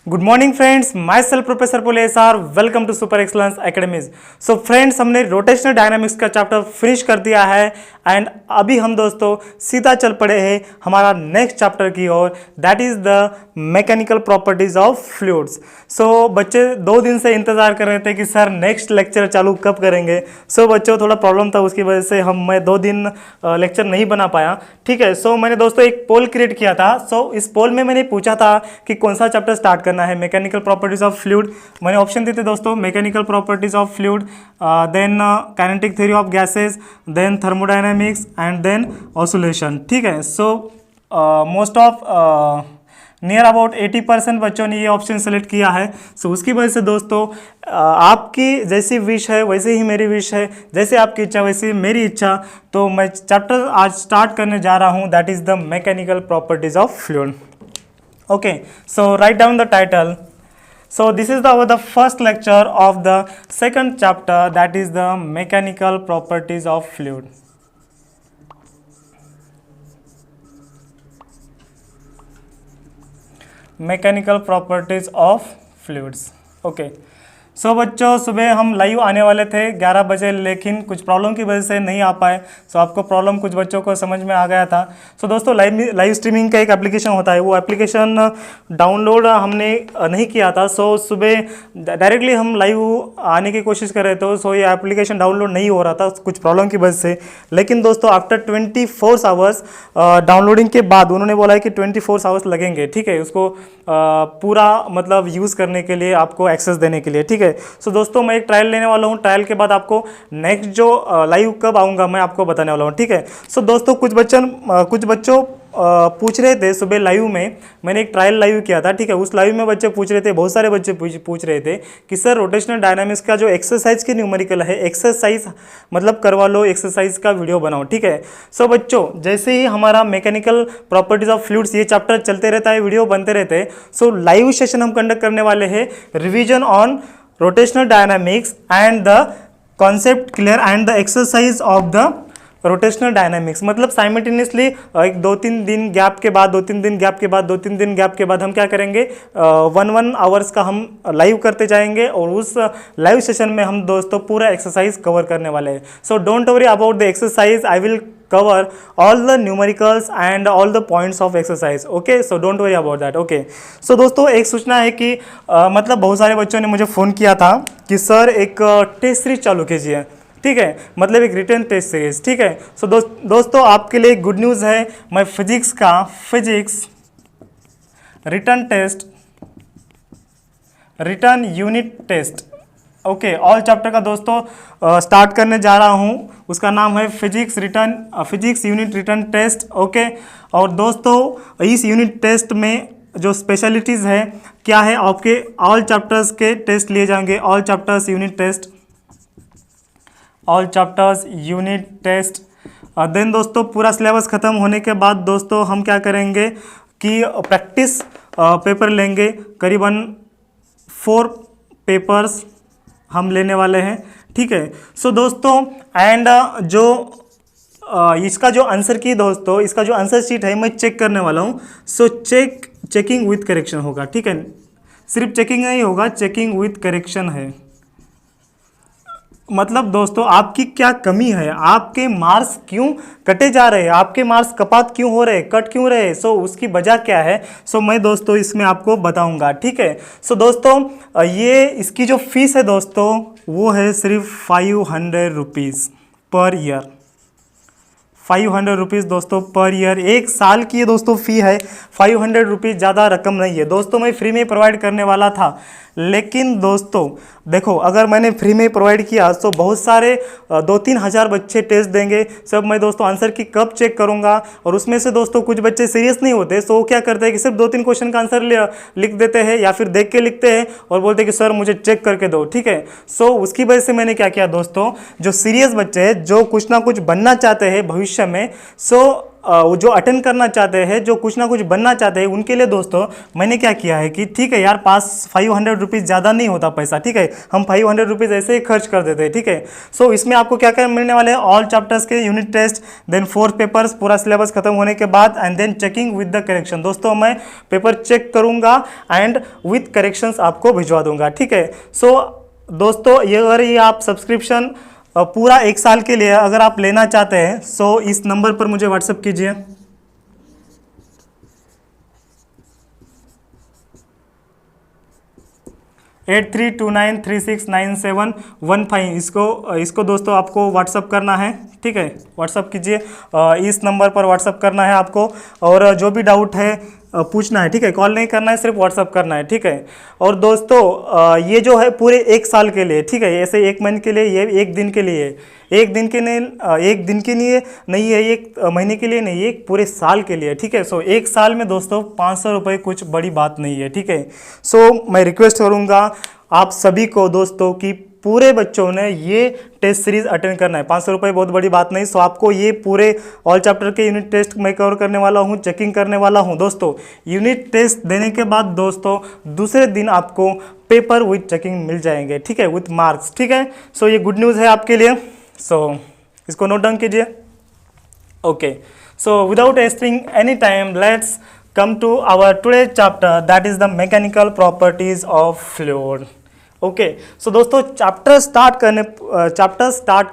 Good morning friends, myself professor पुलेस are welcome to super excellence academies. So friends, हमने rotational dynamics का chapter finish कर दिया है एंड अभी हम दोस्तों सीधा चल पड़े हैं हमारा नेक्स्ट चैप्टर की ओर, that is the mechanical properties of fluids. So बच्चे 2 दिन से इंतजार कर रहे थे कि सर नेक्स्ट लेक्चर चालू कब करेंगे। सो बच्चों थोड़ा प्रॉब्लम था, उसकी वजह से मैं 2 दिन लेक्चर नहीं बना पाया। ठीक है, सो मैंने दोस्तों एक पोल क्रिएट किया था। सो इस पोल में मैंने पूछा था कि कौन सा चैप्टर स्टार्ट करना है, मैकेनिकल प्रॉपर्टीज ऑफ फ्लूइड। मैंने ऑप्शन दिए थे दोस्तों, mechanical properties of fluid, then kinetic theory of gases, then thermodynamics and then oscillation. ठीक है, so most of near about 80% बच्चों ने ये ऑप्शन सेलेक्ट किया है। सो उसकी वजह से दोस्तों आपकी जैसी विश है वैसे ही मेरी विश है, जैसे आपकी इच्छा वैसे ही मेरी इच्छा। तो मैं चैप्टर आज स्टार्ट करने जा रहा हूँ, that is the mechanical properties of fluid. Okay, so write down the title. So this is the first lecture of the second chapter, that is the mechanical properties of fluid. Mechanical properties of fluids. Okay. सो बच्चों सुबह हम live आने वाले थे 11 बजे, लेकिन कुछ problem की वजह से नहीं आ पाए। सो आपको प्रॉब्लम कुछ बच्चों को समझ में आ गया था। सो दोस्तों लाइव स्ट्रीमिंग का एक एप्लीकेशन होता है, वो एप्लीकेशन डाउनलोड हमने नहीं किया था। सो सुबह डायरेक्टली हम लाइव आने की कोशिश कर रहे थे, सो ये एप्लीकेशन डाउनलोड नहीं हो रहा था कुछ प्रॉब्लम की वजह से। लेकिन दोस्तों आफ्टर 24 आवर्स डाउनलोडिंग के बाद उन्होंने बोला है कि 24 आवर्स लगेंगे। ठीक है, उसको पूरा मतलब यूज़ करने के लिए, आपको एक्सेस देने के लिए। ठीक है, सो दोस्तों मैं एक ट्रायल लेने वाला हूँ। ट्रायल के बाद आपको नेक्स्ट जो लाइव कब आऊँगा मैं आपको बताने वाला हूँ। ठीक है, सो दोस्तों कुछ बच्चों पूछ रहे थे सुबह लाइव में, मैंने एक ट्रायल लाइव किया था। ठीक है, उस लाइव में बच्चे पूछ रहे थे, बहुत सारे बच्चे पूछ रहे थे कि सर रोटेशनल डायनामिक्स का जो एक्सरसाइज की न्यूमेरिकल है, एक्सरसाइज मतलब करवा लो, एक्सरसाइज का वीडियो बनाओ। ठीक है, सो बच्चों जैसे ही हमारा मैकेनिकल प्रॉपर्टीज ऑफ फ्लूइड्स ये चैप्टर चलते रहता है, वीडियो बनते रहते हैं। सो लाइव सेशन हम कंडक्ट करने वाले हैं, revision on rotational dynamics and the concept clear and the exercise of the rotational dynamics. मतलब साइमल्टेनियसली एक 2-3 दिन गैप के बाद, 2-3 दिन गैप के बाद, 2-3 दिन गैप के बाद हम क्या करेंगे, 1 आवर्स का हम लाइव करते जाएंगे और उस लाइव सेशन में हम दोस्तों पूरा एक्सरसाइज कवर करने वाले हैं। So don't worry about the exercise, I will cover all the numericals and all the points of exercise. Okay, so don't worry about that. Okay, so दोस्तों एक सूचना है कि मतलब बहुत सारे बच्चों ने मुझे फ़ोन किया था कि सर एक टेस्ट सीरीज चालू कीजिए। ठीक है, मतलब एक रिटर्न टेस्ट सीरीज। ठीक है, सो दोस्तों आपके लिए गुड न्यूज़ है, मैं physics return unit test, okay, all chapter का दोस्तों स्टार्ट करने जा रहा हूँ। उसका नाम है physics unit return test. Okay, और दोस्तों इस यूनिट टेस्ट में जो स्पेशलिटीज़ है क्या है, आपके ऑल चैप्टर्स के टेस्ट लिए जाएंगे, all chapters unit test. Then दोस्तों पूरा सिलेबस ख़त्म होने के बाद दोस्तों हम क्या करेंगे कि प्रैक्टिस पेपर लेंगे, करीबन 4 पेपर्स हम लेने वाले हैं। ठीक है, सो दोस्तों एंड इसका जो आंसर की दोस्तों, इसका जो आंसर शीट है मैं चेक करने वाला हूँ। सो चेकिंग विथ करेक्शन होगा। ठीक है, सिर्फ चेकिंग नहीं होगा, चेकिंग विथ करेक्शन है। मतलब दोस्तों आपकी क्या कमी है, आपके मार्क्स क्यों कटे जा रहे हैं, आपके मार्क्स कपात क्यों हो रहे, कट क्यों रहे, सो उसकी वजह क्या है, सो मैं दोस्तों इसमें आपको बताऊंगा। ठीक है, सो दोस्तों ये इसकी जो फीस है दोस्तों वो है सिर्फ 500 रुपीज़ पर ईयर। 500 रुपीज़ दोस्तों पर ईयर, 1 साल की ये दोस्तों फ़ी है। 500 रुपीज़ ज़्यादा रकम नहीं है दोस्तों, मैं फ्री में प्रोवाइड करने वाला था। लेकिन दोस्तों देखो, अगर मैंने फ्री में प्रोवाइड किया तो बहुत सारे 2-3 हज़ार बच्चे टेस्ट देंगे। सब मैं दोस्तों आंसर की कब चेक करूंगा, और उसमें से दोस्तों कुछ बच्चे सीरियस नहीं होते, सो वो क्या करते हैं कि सिर्फ 2-3 क्वेश्चन का आंसर लिख देते हैं या फिर देख के लिखते हैं और बोलते हैं कि सर मुझे चेक करके दो। ठीक है, सो उसकी वजह से मैंने क्या किया दोस्तों, जो सीरियस बच्चे हैं, जो कुछ ना कुछ बनना चाहते हैं भविष्य में, सो वो जो अटेंड करना चाहते हैं, जो कुछ ना कुछ बनना चाहते हैं, उनके लिए दोस्तों मैंने क्या किया है कि ठीक है यार, पास 500 रुपीज़ ज़्यादा नहीं होता पैसा, ठीक है, हम 500 रुपीज़ ऐसे ही खर्च कर देते हैं, ठीक है। सो इसमें आपको क्या क्या मिलने वाले हैं, ऑल चैप्टर्स के यूनिट टेस्ट, देन 4 पेपर्स, पूरा सिलेबस खत्म होने के बाद, and then checking with the correction. दोस्तों मैं पेपर चेक करूँगा एंड विथ करेक्शंस आपको भिजवा दूंगा, ठीक है। सो दोस्तों अगर ये आप सब्सक्रिप्शन पूरा 1 साल के लिए अगर आप लेना चाहते हैं, सो इस नंबर पर मुझे व्हाट्सएप कीजिए। 8329369715। इसको दोस्तों आपको व्हाट्सअप करना है, ठीक है, व्हाट्सअप कीजिए, इस नंबर पर व्हाट्सअप करना है आपको, और जो भी डाउट है पूछना है, ठीक है, कॉल नहीं करना है, सिर्फ व्हाट्सअप करना है, ठीक है। और दोस्तों ये जो है पूरे 1 साल के लिए, ठीक है, ऐसे 1 महीने के लिए, ये 1 दिन के लिए, 1 दिन के लिए, 1 दिन के लिए नहीं है, 1 महीने के लिए नहीं, 1 पूरे साल के लिए, ठीक है। सो 1 साल में दोस्तों 500 रुपये कुछ बड़ी बात नहीं है, ठीक है। सो मैं रिक्वेस्ट करूँगा आप सभी को दोस्तों कि पूरे बच्चों ने ये टेस्ट सीरीज अटेंड करना है। 500 रुपये बहुत बड़ी बात नहीं। सो आपको ये पूरे ऑल चैप्टर के यूनिट टेस्ट मैं कवर करने वाला हूँ, चेकिंग करने वाला हूँ दोस्तों। यूनिट टेस्ट देने के बाद दोस्तों दूसरे दिन आपको पेपर विथ चेकिंग मिल जाएंगे, ठीक है, विथ मार्क्स, ठीक है। सो ये गुड न्यूज़ है आपके लिए। सो इसको नोट डाउन कीजिए। Okay, so without wasting any time let's come to our today's chapter, that is the mechanical properties of fluid. Okay, so दोस्तों चैप्टर स्टार्ट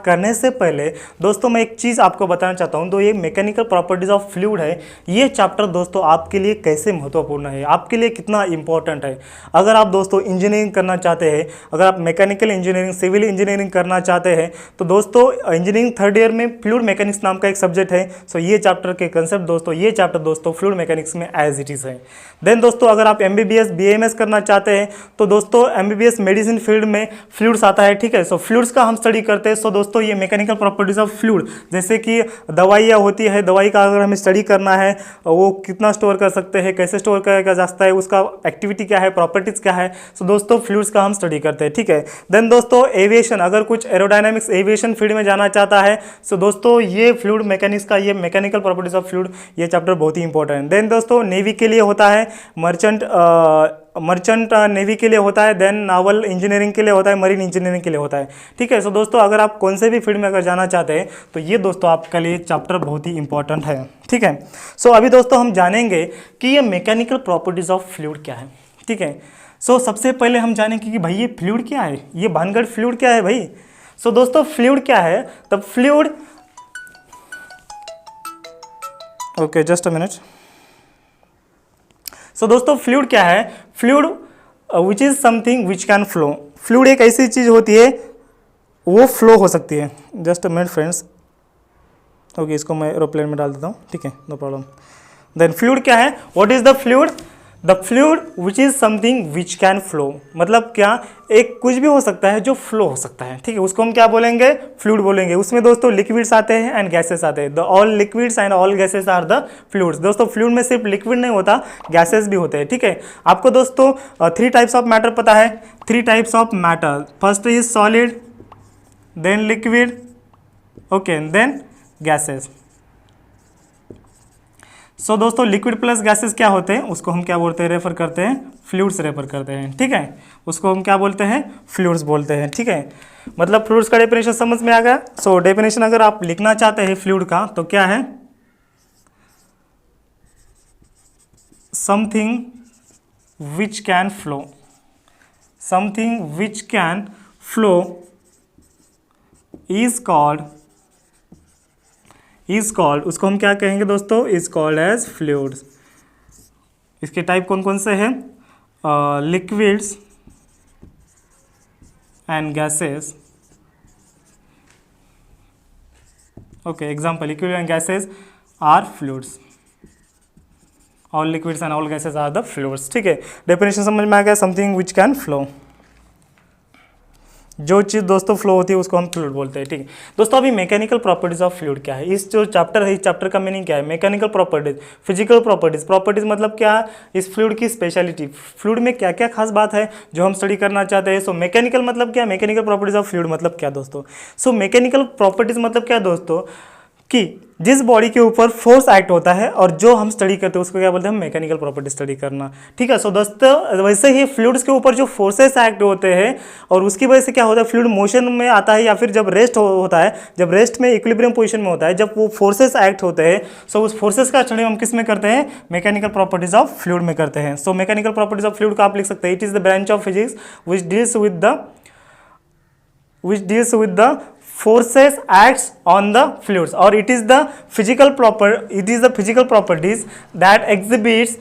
करने से पहले दोस्तों मैं एक चीज़ आपको बताना चाहता हूँ। तो ये मैकेनिकल प्रॉपर्टीज ऑफ फ्लूइड है, ये चैप्टर दोस्तों आपके लिए कैसे महत्वपूर्ण है, आपके लिए कितना इंपॉर्टेंट है। अगर आप दोस्तों इंजीनियरिंग करना चाहते हैं, अगर आप मैकेनिकल इंजीनियरिंग, सिविल इंजीनियरिंग करना चाहते हैं, तो दोस्तों इंजीनियरिंग 3rd ईयर में फ्लूइड मैकेनिक्स नाम का एक सब्जेक्ट है। सो ये चैप्टर के कंसेप्ट दोस्तों, ये चैप्टर दोस्तों फ्लूइड मैकेनिक्स में एज इट इज़ है। देन दोस्तों अगर आप MBBS BAMS करना चाहते हैं, तो दोस्तों MBBS मेडिसिन फील्ड में फ्लूइड्स आता है, ठीक है। सो फ्लूइड्स का हम स्टडी करते हैं। सो दोस्तों ये मैकेनिकल प्रॉपर्टीज ऑफ फ्लूइड, जैसे कि दवाइयाँ होती है, दवाई का अगर हमें स्टडी करना है, वो कितना स्टोर कर सकते हैं, कैसे स्टोर किया जा सकता है, उसका एक्टिविटी क्या है, प्रॉपर्टीज क्या है। सो दोस्तों फ्लूइड्स का हम स्टडी करते हैं, ठीक है। देन दोस्तों एविएशन, अगर कुछ एरोडायनामिक्स एविएशन फील्ड में जाना चाहता है, सो दोस्तों ये फ्लूइड मैकेनिक्स का, ये मैकेनिकल प्रॉपर्टीज ऑफ फ्लूइड, ये चैप्टर बहुत ही इंपॉर्टेंट है। देन दोस्तों नेवी के लिए होता है, मर्चेंट नेवी के लिए होता है, देन नावल इंजीनियरिंग के लिए होता है, मरीन इंजीनियरिंग के लिए होता है, ठीक है। सो दोस्तों अगर आप कौन से भी फील्ड में अगर जाना चाहते हैं, तो ये दोस्तों आपके लिए चैप्टर बहुत ही इंपॉर्टेंट है, ठीक है। सो अभी दोस्तों हम जानेंगे कि ये मैकेनिकल प्रॉपर्टीज ऑफ फ्लूइड क्या है, ठीक है। सो सबसे पहले हम जानेंगे कि भाई ये फ्लूइड क्या है, ये भानगढ़ फ्लूइड क्या है भाई। सो दोस्तों फ्लूइड क्या है, तब fluid, okay just a minute. So दोस्तों फ्लूइड क्या है, fluid which is something which can flow. Fluid एक ऐसी चीज़ होती है वो फ्लो हो सकती है। Just a minute friends, okay इसको मैं एरोप्लेन में डाल देता हूँ, ठीक है, नो प्रॉब्लम। देन फ्लूइड क्या है, what is the fluid, the fluid which is something which can flow, मतलब क्या, एक कुछ भी हो सकता है जो फ्लो हो सकता है, ठीक है, उसको हम क्या बोलेंगे, फ्लूइड बोलेंगे। उसमें दोस्तों लिक्विड्स आते हैं एंड गैसेस आते हैं, the all liquids and all gases are the fluids. दोस्तों फ्लूइड में सिर्फ लिक्विड नहीं होता, गैसेस भी होते हैं, ठीक है। आपको दोस्तों 3 टाइप्स ऑफ मैटर पता है, 3 types of matter, first is solid, then liquid, okay, then gases. So दोस्तों लिक्विड प्लस गैसेस क्या होते हैं, उसको हम क्या बोलते हैं, रेफर करते हैं, फ्लूइड्स रेफर करते हैं, ठीक है, उसको हम क्या बोलते हैं, फ्लूइड्स बोलते हैं, ठीक है। मतलब फ्लूइड्स का डेफिनेशन समझ में आ गया। सो डेफिनेशन अगर आप लिखना चाहते हैं फ्लूइड का, तो क्या है, something which can flow, something which can flow is called, उसको हम क्या कहेंगे दोस्तों, इज कॉल्ड एज फ्लूइड्स। इसके टाइप कौन कौन से हैं, liquids and gases, okay, example, liquid and gases are fluids, all liquids and all gases are the fluids, ठीक है। डेफिनेशन समझ में आ गया, समथिंग विच कैन फ्लो, जो चीज़ दोस्तों फ्लो होती है उसको हम फ्लूइड बोलते हैं, ठीक है। दोस्तों अभी मैकेनिकल प्रॉपर्टीज ऑफ फ्लूइड क्या है, इस जो चैप्टर है, इस चैप्टर का मीनिंग क्या है, mechanical properties, physical properties, properties मतलब क्या, इस फ्लूइड की स्पेशलिटी, फ्लूइड में क्या क्या खास बात है जो हम स्टडी करना चाहते हैं। सो मैकेनिकल मतलब क्या, मैकेनिकल प्रॉपर्टीज ऑफ फ्लूइड मतलब क्या दोस्तों। सो मैकेनिकल प्रॉपर्टीज मतलब क्या दोस्तों, कि जिस बॉडी के ऊपर फोर्स एक्ट होता है और जो हम स्टडी करते हैं उसको क्या बोलते हैं, हम मैकेनिकल प्रॉपर्टी स्टडी करना। ठीक है। सो दोस्तों वैसे ही फ्लूइड्स के ऊपर जो फोर्सेस एक्ट होते हैं और उसकी वजह से क्या होता है, फ्लूइड मोशन में आता है या फिर जब रेस्ट होता है, जब रेस्ट में इक्विलिब्रियम पोजीशन में होता है, जब वो फोर्सेस एक्ट होते हैं, सो उस फोर्सेस का स्टडी हम किस में करते हैं, मैकेनिकल प्रॉपर्टीज ऑफ फ्लूइड में करते हैं। So mechanical properties of fluid का आप लिख सकते हैं, it is the branch of physics which deals with the forces acts on the fluids, or it is the physical properties that exhibits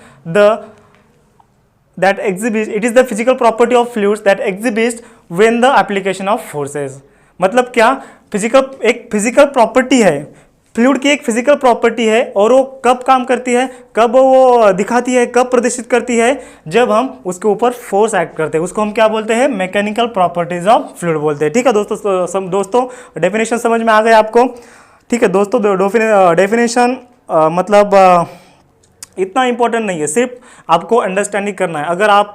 it is the physical property of fluids that exhibits when the application of forces। मतलब क्या, एक physical property है, fluid की एक physical property है और वो कब काम करती है, कब वो दिखाती है, कब प्रदर्शित करती है, जब हम उसके ऊपर फोर्स एक्ट करते हैं, उसको हम क्या बोलते हैं, मैकेनिकल प्रॉपर्टीज ऑफ फ्लूइड बोलते हैं। ठीक है दोस्तों डेफिनेशन समझ में आ गया आपको। ठीक है दोस्तों, डेफिनेशन मतलब इतना इंपॉर्टेंट नहीं है, सिर्फ आपको अंडरस्टैंडिंग करना है। अगर आप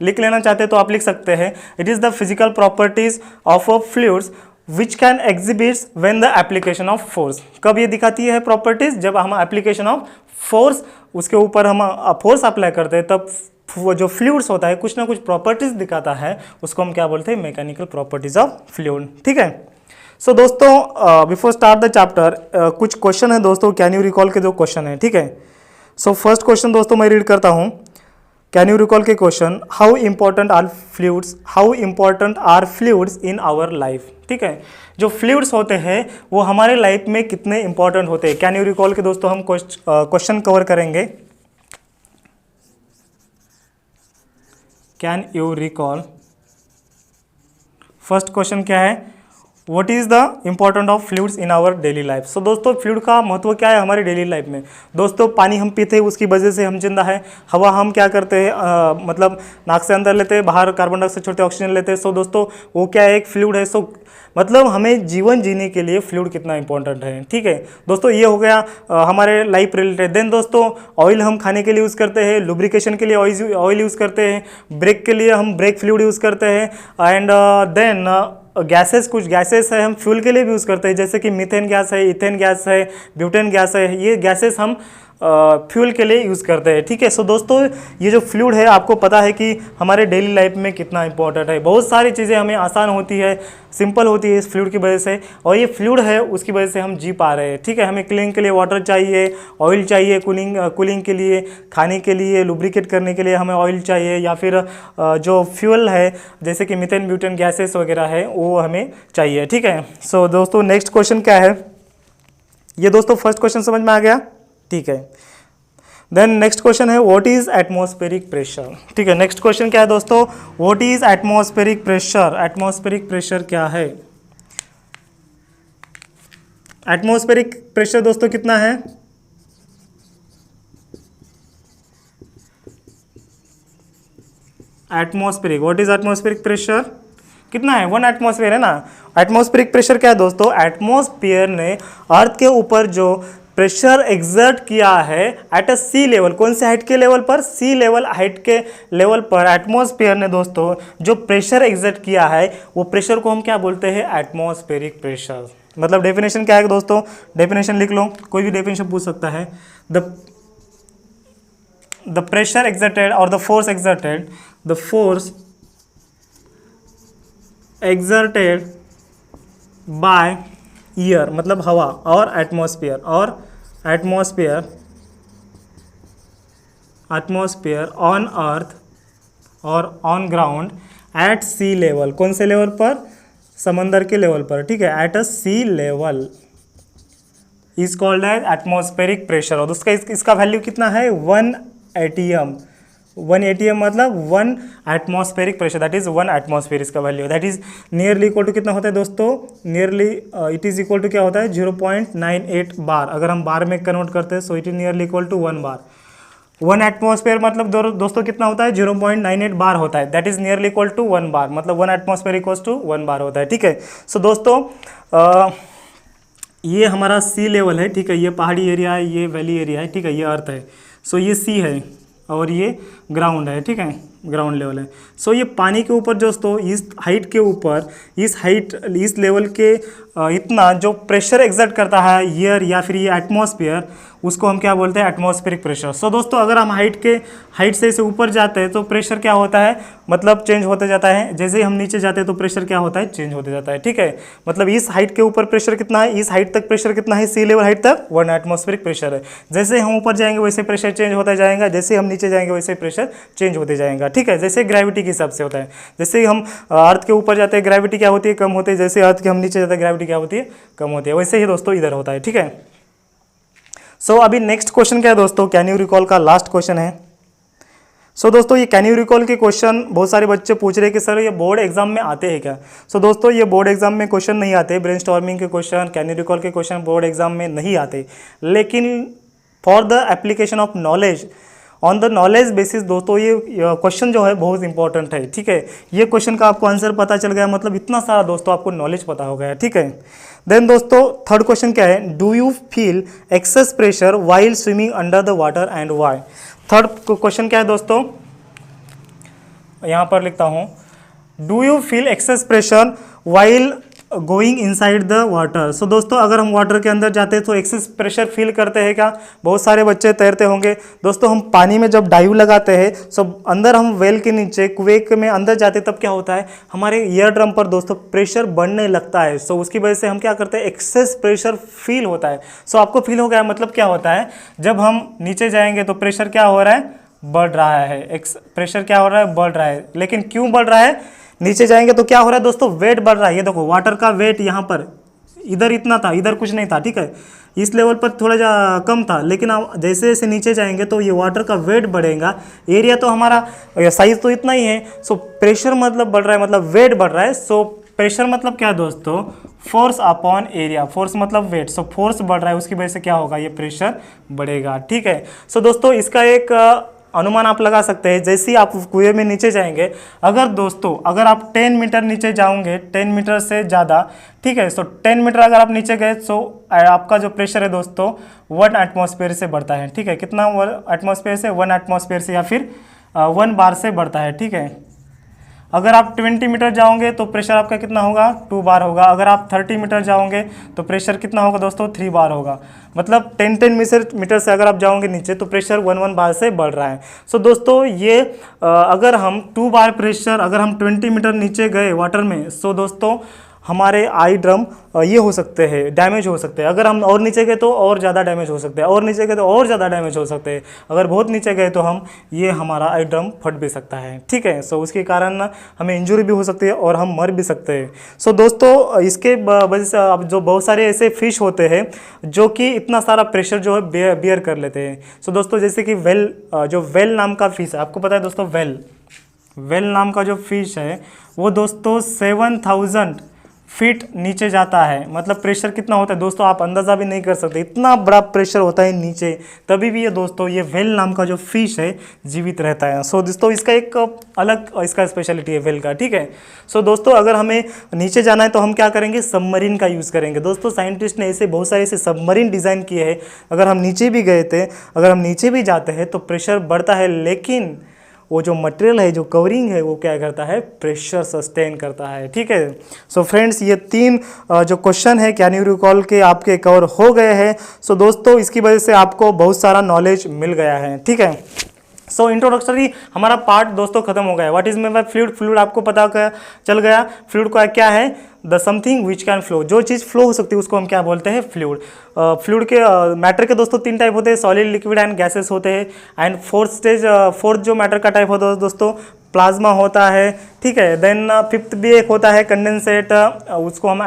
लिख लेना चाहते हैं तो आप लिख सकते हैं, it is the physical properties of fluids which can exhibits when the application of force. कब ये दिखाती है प्रॉपर्टीज, जब हम एप्लीकेशन ऑफ फोर्स, उसके ऊपर हम फोर्स अप्लाई करते हैं, तब वो जो फ्लूइड्स होता है कुछ ना कुछ प्रॉपर्टीज दिखाता है, उसको हम क्या बोलते हैं, मैकेनिकल प्रॉपर्टीज ऑफ फ्लूइड। ठीक है। सो दोस्तों बिफोर स्टार्ट द चैप्टर कुछ क्वेश्चन है दोस्तों, कैन यू रिकॉल के जो क्वेश्चन है। ठीक है। सो फर्स्ट क्वेश्चन दोस्तों मैं रीड करता हूँ, कैन यू रिकॉल के question, how important are fluids in our life. ठीक है। जो फ्लूइड्स होते हैं वो हमारे लाइफ में कितने इंपॉर्टेंट होते हैं, कैन यू रिकॉल के दोस्तों हम क्वेश्चन कवर करेंगे। Can you recall, first question क्या है, what is the important of fluids in our daily life. So दोस्तों फ्लूइड का महत्व क्या है हमारी डेली लाइफ में। दोस्तों पानी हम पीते हैं, उसकी वजह से हम जिंदा है। हवा हम क्या करते हैं, मतलब नाक से अंदर लेते हैं, बाहर कार्बन डाइऑक्साइड छोड़ते ऑक्सीजन लेते हैं। सो दोस्तों वो क्या है, एक फ्लूइड है। सो मतलब हमें जीवन जीने के लिए फ्लूइड कितना इंपॉर्टेंट है। ठीक है दोस्तों, ये हो गया हमारे लाइफ रिलेटेड। देन दोस्तों ऑयल हम खाने के लिए यूज़ करते हैं, लुब्रिकेशन के लिए ऑयल यूज़ करते हैं, ब्रेक के लिए हम ब्रेक फ्लूइड यूज़ करते हैं, एंड देन गैसेस, कुछ गैसेस है हम फ्यूल के लिए भी यूज़ करते हैं, जैसे कि मीथेन गैस है, इथेन गैस है, ब्यूटेन गैस है, ये गैसेस हम फ्यूल के लिए यूज़ करते हैं। ठीक है। सो दोस्तों ये जो फ्लूइड है आपको पता है कि हमारे डेली लाइफ में कितना इंपॉर्टेंट है। बहुत सारी चीज़ें हमें आसान होती है, सिंपल होती है इस फ्लूइड की वजह से, और ये फ्लूइड है उसकी वजह से हम जी पा रहे हैं। ठीक है। हमें क्लीनिंग के लिए वाटर चाहिए, ऑयल चाहिए, कूलिंग के लिए, खाने के लिए, लुब्रिकेट करने के लिए हमें ऑयल चाहिए, या फिर जो फ्यूल है जैसे कि मीथेन ब्यूटेन गैसेस वगैरह है वो हमें चाहिए। ठीक है। सो दोस्तों नेक्स्ट क्वेश्चन क्या है, ये दोस्तों फर्स्ट क्वेश्चन समझ में आ गया। ठीक है। देन नेक्स्ट क्वेश्चन है, व्हाट इज एटमॉस्फेरिक प्रेशर। ठीक है। नेक्स्ट क्वेश्चन क्या है दोस्तों, what is atmospheric pressure. Atmospheric pressure क्या है, एटमॉस्फेरिक प्रेशर दोस्तों कितना है, atmospheric, what is atmospheric pressure कितना है, 1 एटमॉस्फेयर है ना। एटमॉस्फेरिक प्रेशर क्या है दोस्तों, एटमॉस्फेयर ने अर्थ के ऊपर जो प्रेशर एग्जर्ट किया है एट अ सी लेवल, कौन से हाइट के लेवल पर, सी लेवल हाइट के लेवल पर एटमॉस्फेयर ने दोस्तों जो प्रेशर एग्जर्ट किया है वो प्रेशर को हम क्या बोलते हैं, एटमॉस्फेरिक प्रेशर। मतलब डेफिनेशन क्या है दोस्तों, डेफिनेशन लिख लो, कोई भी डेफिनेशन पूछ सकता है। द प्रेशर एग्जर्टेड और the force exerted, the force exerted by air मतलब हवा, और एटमॉस्फेयर ऑन अर्थ और on ground at sea level, कौन से लेवल पर, समंदर के लेवल पर। ठीक है। At a sea level is called as atmospheric pressure, और उसका इसका वैल्यू कितना है, 1 atm। 1 atm मतलब 1 atmospheric pressure, that is 1 atmosphere इसका value, that is nearly equal to कितना होता है दोस्तों, nearly it is equal to क्या होता है, 0.98 बार। अगर हम बार में कन्वर्ट करते हैं so it is nearly equal to 1 bar. 1 atmosphere मतलब दोस्तों कितना होता है, 0.98 बार होता है, that is nearly equal to 1 bar, मतलब 1 एटमॉस्फेयर इक्वल टू 1 बार होता है। ठीक है। सो दोस्तों ये हमारा सी लेवल है। ठीक है। ये पहाड़ी एरिया है, ये वैली एरिया है। ठीक है। ये अर्थ है, सो ये सी है और ये ग्राउंड है। ठीक है। ग्राउंड लेवल है। सो ये पानी के ऊपर दोस्तों इस हाइट के ऊपर, इस लेवल के इतना जो प्रेशर एग्जर्ट करता है एयर या फिर ये एटमॉस्फेयर, उसको हम क्या बोलते हैं, एटमॉस्फेरिक प्रेशर। सो दोस्तों अगर हम हाइट से इसे ऊपर जाते हैं तो प्रेशर क्या होता है, मतलब चेंज होते जाता है। जैसे ही हम नीचे जाते हैं तो प्रेशर क्या होता है, चेंज होते जाता है। ठीक है, मतलब इस हाइट के ऊपर प्रेशर कितना है, इस हाइट तक प्रेशर कितना है, सी लेवल हाइट तक 1 एटमॉस्फेरिक प्रेशर है। जैसे हम ऊपर जाएंगे वैसे प्रेशर चेंज होता जाएगा, जैसे हम नीचे जाएंगे वैसे प्रेशर चेंज होते जाएगा। ठीक है, जैसे ग्रेविटी के हिसाब से होता है। जैसे हम अर्थ के ऊपर जाते हैं ग्रेविटी क्या होती है, कम होती है। जैसे अर्थ के हम नीचे जाते हैं ग्रेविटी क्या होती है, कम होती है। वैसे ही दोस्तों इधर होता है। ठीक है, सो अभी नेक्स्ट क्वेश्चन क्या है दोस्तों, कैन यू रिकॉल का लास्ट क्वेश्चन है। सो दोस्तों ये कैन यू रिकॉल के क्वेश्चन बहुत सारे बच्चे पूछ रहे हैं कि सर ये बोर्ड एग्जाम में आते हैं क्या। सो दोस्तों ये बोर्ड एग्जाम में क्वेश्चन नहीं आते, ब्रेनस्टॉर्मिंग के क्वेश्चन, कैन यू रिकॉल के क्वेश्चन बोर्ड एग्जाम में नहीं आते। लेकिन for the application of knowledge, on the knowledge basis दोस्तों ये क्वेश्चन जो है बहुत इंपॉर्टेंट है। ठीक है, ये क्वेश्चन का आपको आंसर पता चल गया, मतलब इतना सारा दोस्तों आपको नॉलेज पता हो गया। ठीक है, देन दोस्तों थर्ड क्वेश्चन क्या है, do you feel excess pressure while swimming under the water and why. Third question क्या है दोस्तों, यहाँ पर लिखता हूँ, do you feel excess pressure while going inside the water. So दोस्तों अगर हम वाटर के अंदर जाते हैं तो एक्सेस प्रेशर फील करते हैं क्या। बहुत सारे बच्चे तैरते होंगे दोस्तों, हम पानी में जब डाइव लगाते हैं, सो अंदर हम वेल के नीचे कुएं में अंदर जाते तब क्या होता है, हमारे ईयर ड्रम पर दोस्तों प्रेशर बढ़ने लगता है। सो उसकी वजह से हम क्या करते हैं, एक्सेस प्रेशर फील होता है। सो आपको फील हो गया, मतलब क्या होता है, जब हम नीचे जाएंगे तो प्रेशर क्या हो रहा है, बढ़ रहा है। प्रेशर क्या हो रहा है, बढ़ रहा है। लेकिन क्यों बढ़ रहा है, नीचे जाएंगे तो क्या हो रहा है दोस्तों, वेट बढ़ रहा है। ये देखो वाटर का वेट यहाँ पर, इधर इतना था, इधर कुछ नहीं था। ठीक है, इस लेवल पर थोड़ा कम था, लेकिन आप जैसे जैसे नीचे जाएंगे तो ये वाटर का वेट बढ़ेगा। एरिया तो हमारा साइज तो इतना ही है। सो प्रेशर मतलब बढ़ रहा है, मतलब वेट बढ़ रहा है। सो प्रेशर मतलब क्या है दोस्तों, फोर्स अपॉन एरिया। फोर्स मतलब वेट, सो फोर्स बढ़ रहा है, उसकी वजह से क्या होगा, ये प्रेशर बढ़ेगा। ठीक है, सो दोस्तों इसका एक अनुमान आप लगा सकते हैं। जैसे ही आप कुएं में नीचे जाएंगे, अगर आप 10 मीटर नीचे जाओगे, 10 मीटर से ज़्यादा, ठीक है, सो 10 मीटर अगर आप नीचे गए, सो आपका जो प्रेशर है दोस्तों 1 एटमॉस्फेयर से बढ़ता है। ठीक है, कितना 1 एटमॉस्फेयर से, 1 एटमॉस्फेयर से या फिर 1 बार से बढ़ता है। ठीक है, अगर आप 20 मीटर जाओगे तो प्रेशर आपका कितना होगा, 2 बार होगा। अगर आप 30 मीटर जाओगे तो प्रेशर कितना होगा दोस्तों, 3 बार होगा। मतलब 10 मीटर से अगर आप जाओगे नीचे तो प्रेशर 1 बार से बढ़ रहा है। सो दोस्तों ये अगर हम 2 बार प्रेशर, अगर हम 20 मीटर नीचे गए वाटर में, सो दोस्तों हमारे आई ड्रम ये हो सकते हैं, डैमेज हो सकते हैं। अगर हम और नीचे गए तो और ज़्यादा डैमेज हो सकते हैं, और नीचे गए तो और ज़्यादा डैमेज हो सकते हैं। अगर बहुत नीचे गए तो हमारा आई ड्रम फट भी सकता है। ठीक है, सो उसके कारण हमें इंजरी भी हो सकती है और हम मर भी सकते हैं। सो दोस्तों इसके वजह से अब जो बहुत सारे ऐसे फिश होते हैं जो कि इतना सारा प्रेशर जो है बियर कर लेते हैं। सो दोस्तों जैसे कि वेल नाम का फिश है, आपको पता है दोस्तों, वेल नाम का जो फिश है वो दोस्तों 7000 फीट नीचे जाता है। मतलब प्रेशर कितना होता है दोस्तों, आप अंदाज़ा भी नहीं कर सकते, इतना बड़ा प्रेशर होता है नीचे, तभी भी ये दोस्तों ये वेल नाम का जो फिश है जीवित रहता है। सो दोस्तों इसका एक अलग इसका स्पेशलिटी है वेल का। ठीक है, सो दोस्तों अगर हमें नीचे जाना है तो हम क्या करेंगे, सबमरीन का यूज़ करेंगे। दोस्तों साइंटिस्ट ने ऐसे बहुत सारे ऐसे सबमरीन डिज़ाइन किए हैं, अगर हम नीचे भी गए थे, अगर हम नीचे भी जाते हैं तो प्रेशर बढ़ता है, लेकिन वो जो मटेरियल है, जो कवरिंग है, वो क्या करता है, प्रेशर सस्टेन करता है। ठीक है, सो फ्रेंड्स ये 3 जो क्वेश्चन है कैन यू रिकॉल के आपके कवर हो गए हैं। सो दोस्तों इसकी वजह से आपको बहुत सारा नॉलेज मिल गया है। ठीक है, सो इंट्रोडक्टरी हमारा पार्ट दोस्तों खत्म हो गया। What is mean by fluid, fluid आपको पता चल गया। फ्लूइड का क्या है, the something which can flow, जो चीज़ फ्लो हो सकती है उसको हम क्या बोलते हैं, फ्लूइड। फ्लूइड के मैटर के दोस्तों 3 टाइप होते हैं, सॉलिड, लिक्विड एंड गैसेस होते हैं। एंड फोर्थ जो मैटर का टाइप होता है दोस्तों प्लाज्मा होता है। ठीक है, देन 5th भी एक होता है कंडेंसेट, उसको हम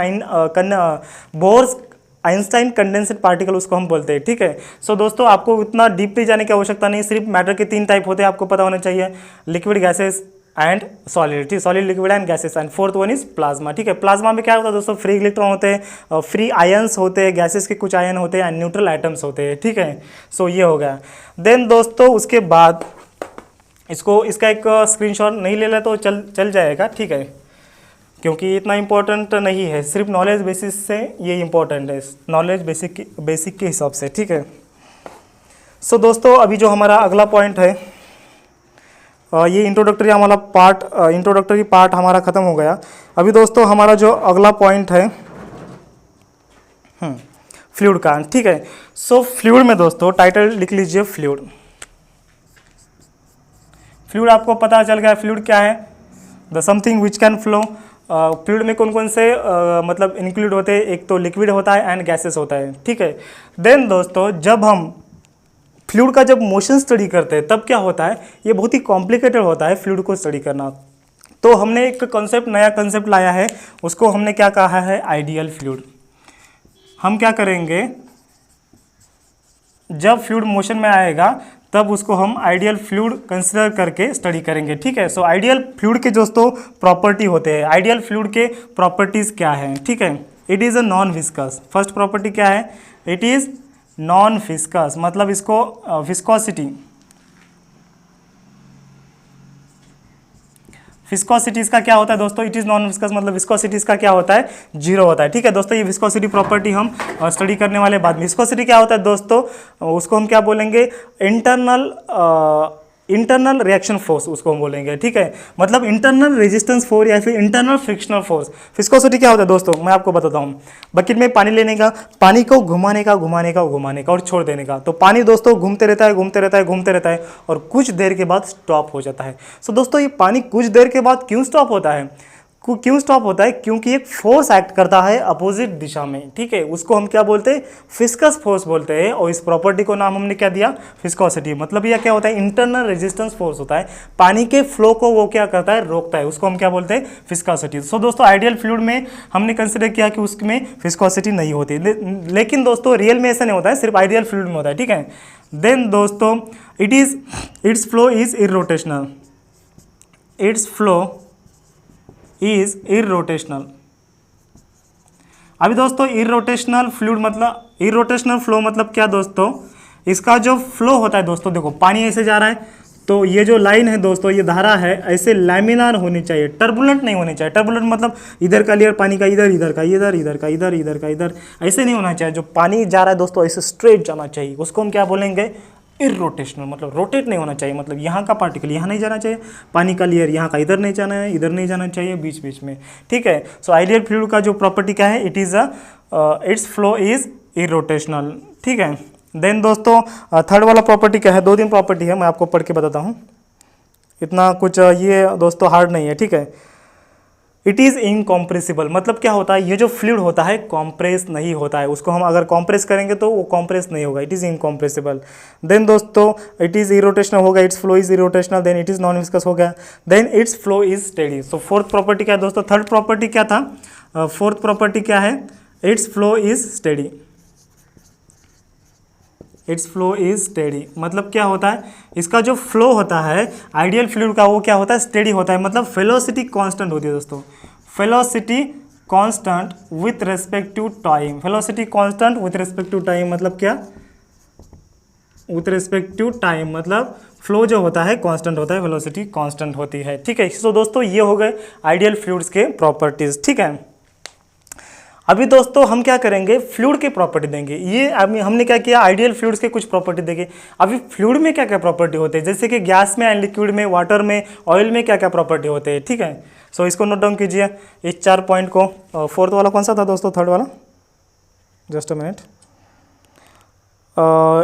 बोर्स आइंस्टाइन कंडेंसेट पार्टिकल उसको हम बोलते हैं। ठीक है, सो दोस्तों आपको इतना डीपली जाने की आवश्यकता नहीं, सिर्फ मैटर के 3 टाइप होते हैं, आपको पता होना चाहिए, लिक्विड, गैसेस एंड सॉलिड। ठीक, solid, liquid and gases, and 4th one is plasma. ठीक है, प्लाज्मा में क्या होता है दोस्तों, फ्री इलेक्ट्रॉन होते हैं, फ्री आयंस होते हैं, गैसेस के कुछ आयन होते हैं एंड न्यूट्रल एटम्स होते हैं। ठीक है, सो ये हो गया। देन दोस्तों उसके बाद इसका एक स्क्रीनशॉट नहीं ले ले तो चल जाएगा। ठीक है, क्योंकि इतना इम्पोर्टेंट नहीं है, सिर्फ नॉलेज बेसिस से ये इम्पोर्टेंट है, नॉलेज बेसिक के हिसाब से। ठीक है, सो दोस्तों अभी जो हमारा अगला पॉइंट है ये इंट्रोडक्टरी पार्ट हमारा ख़त्म हो गया। अभी दोस्तों हमारा जो अगला पॉइंट है फ्लूइड का, ठीक है। सो फ्लूइड में दोस्तों टाइटल लिख लीजिए फ्लूइड। फ्लूइड आपको पता चल गया फ्लूइड क्या है, the something which can flow. Fluid में कौन कौन से मतलब इंक्लूड होते हैं, एक तो लिक्विड होता है एंड गैसेस होता है, ठीक है। देन दोस्तों जब हम फ्लूइड का जब मोशन स्टडी करते हैं तब क्या होता है, ये बहुत ही कॉम्प्लिकेटेड होता है फ्लूइड को स्टडी करना। तो हमने एक कॉन्सेप्ट, नया कॉन्सेप्ट लाया है, उसको हमने क्या कहा है, आइडियल फ्लूइड। हम क्या करेंगे, जब फ्लूइड मोशन में आएगा तब उसको हम आइडियल फ्लूइड कंसिडर करके स्टडी करेंगे, ठीक है। सो आइडियल फ्लूइड के दोस्तों प्रॉपर्टी होते हैं। आइडियल फ्लूइड के प्रॉपर्टीज़ क्या है, ठीक है। It is a non viscous. First property क्या है, इट इज़ नॉन विस्कस, मतलब इसको विस्कोसिटी इसका क्या होता है दोस्तों, इट इज़ नॉन विस्कस, मतलब विस्कोसिटी इसका क्या होता है, जीरो होता है, ठीक है दोस्तों। ये विस्कोसिटी प्रॉपर्टी हम स्टडी करने वाले बाद में। विस्कोसिटी क्या होता है दोस्तों, उसको हम क्या बोलेंगे, इंटरनल रिएक्शन फोर्स उसको हम बोलेंगे, ठीक है। मतलब इंटरनल रेजिस्टेंस फोर्स या फिर इंटरनल फ्रिक्शनल फोर्स। विस्कोसिटी क्या होता है दोस्तों, मैं आपको बताता हूँ। बकेट में पानी लेने का, पानी को घुमाने का और छोड़ देने का, तो पानी दोस्तों घूमते रहता है और कुछ देर के बाद स्टॉप हो जाता है। सो दोस्तों ये पानी कुछ देर के बाद क्यों स्टॉप होता है, क्योंकि एक फोर्स एक्ट करता है अपोजिट दिशा में, ठीक है। उसको हम क्या बोलते हैं, फिस्कस फोर्स बोलते हैं, और इस प्रॉपर्टी को नाम हमने क्या दिया, विस्कोसिटी। मतलब यह क्या होता है, इंटरनल रेजिस्टेंस फोर्स होता है, पानी के फ्लो को वो क्या करता है, रोकता है, उसको हम क्या बोलते हैं, विस्कोसिटी। सो दोस्तों आइडियल फ्लूइड में हमने कंसिडर किया कि उसमें विस्कोसिटी नहीं होती, लेकिन दोस्तों रियल में ऐसा नहीं होता है, सिर्फ आइडियल फ्लूइड में होता है, ठीक है। देन दोस्तों इट्स फ्लो इज इररोटेशनल, इज इररोटेशनल। अभी दोस्तों इररोटेशनल फ्लो मतलब क्या दोस्तों, इसका जो फ्लो होता है दोस्तों, देखो पानी ऐसे जा रहा है, तो ये जो लाइन है दोस्तों, ये धारा है, ऐसे लैमिनार होनी चाहिए, टर्बुलेंट नहीं होनी चाहिए। टर्बुलेंट मतलब इधर का लेयर पानी का इधर का, ऐसे नहीं होना चाहिए। जो पानी जा रहा है दोस्तों ऐसे स्ट्रेट जाना चाहिए, उसको हम क्या बोलेंगे, इररोटेशनल, मतलब रोटेट नहीं होना चाहिए, मतलब यहाँ का पार्टिकल यहाँ नहीं जाना चाहिए, पानी का लेयर यहाँ का इधर नहीं जाना है, इधर नहीं जाना चाहिए, बीच बीच में, ठीक है। सो आइडियल फ्लूइड का जो प्रॉपर्टी क्या है, इट्स फ्लो इज इररोटेशनल, ठीक है। देन दोस्तों थर्ड वाला प्रॉपर्टी क्या है, 2-3 प्रॉपर्टी है, मैं आपको पढ़ के बताता हूँ, इतना कुछ ये दोस्तों हार्ड नहीं है, ठीक है। इट इज़ इनकॉम्प्रेसिबल, मतलब क्या होता है, ये जो फ्लूइड होता है कॉम्प्रेस नहीं होता है, उसको हम अगर कॉम्प्रेस करेंगे तो वो कॉम्प्रेस नहीं होगा, इट इज़ इनकॉम्प्रेसिबल। देन दोस्तों इट इज़ इरोटेशनल हो गया, it's flow is irrotational, then it is non viscous हो गया, then it's flow is steady. So fourth property क्या है दोस्तों, थर्ड प्रॉपर्टी क्या था, फोर्थ प्रॉपर्टी क्या है, it's flow is steady. It's flow is steady मतलब क्या होता है, इसका जो फ्लो होता है आइडियल फ्लूइड का वो क्या होता है, स्टेडी होता है, मतलब वेलोसिटी कांस्टेंट होती है दोस्तों, velocity constant with respect to time. Velocity constant with respect to time मतलब क्या, विथ रेस्पेक्ट टू टाइम मतलब फ्लो जो होता है कांस्टेंट होता है, वेलोसिटी कांस्टेंट होती है, ठीक है। सो दोस्तों ये हो गए आइडियल फ्लूइड्स के प्रॉपर्टीज, ठीक है। अभी दोस्तों हम क्या करेंगे, फ्लूइड के प्रॉपर्टी देंगे। ये अभी हमने क्या किया, आइडियल फ्लूइड्स के कुछ प्रॉपर्टी देंगे। अभी फ्लूइड में क्या क्या प्रॉपर्टी होते हैं, जैसे कि गैस में एंड लिक्विड में, वाटर में, ऑयल में क्या क्या प्रॉपर्टी होते हैं, ठीक है। सो इसको नोट डाउन कीजिए, इस 4 पॉइंट को। फोर्थ वाला कौन सा था दोस्तों, थर्ड वाला, just a minute,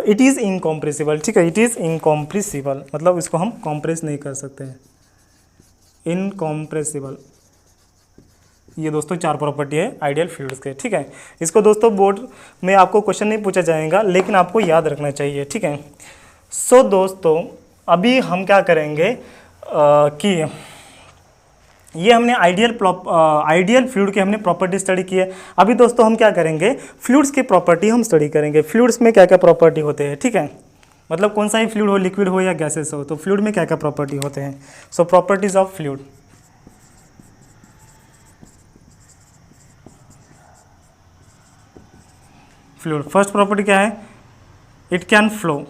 it is incompressible, ठीक है। इट इज़ इनकॉम्प्रेसिबल मतलब इसको हम कॉम्प्रेस नहीं कर सकते हैं, इनकॉम्प्रेसिबल। ये दोस्तों 4 प्रॉपर्टी है आइडियल फ्लूइड्स के, ठीक है। इसको दोस्तों बोर्ड में आपको क्वेश्चन नहीं पूछा जाएगा, लेकिन आपको याद रखना चाहिए, ठीक है। सो दोस्तों अभी हम क्या करेंगे कि ये हमने आइडियल फ्लूइड के हमने प्रॉपर्टी स्टडी की है। अभी दोस्तों हम क्या करेंगे, फ्लूइड्स की प्रॉपर्टी हम स्टडी करेंगे। फ्लूइड्स में क्या क्या प्रॉपर्टी होते हैं, ठीक है, मतलब कौन सा ही फ्लूइड हो, लिक्विड हो या गैसेस हो, तो फ्लूइड में क्या क्या प्रॉपर्टी होते हैं। So properties of fluid, fluid first property क्या है, इट कैन फ्लो।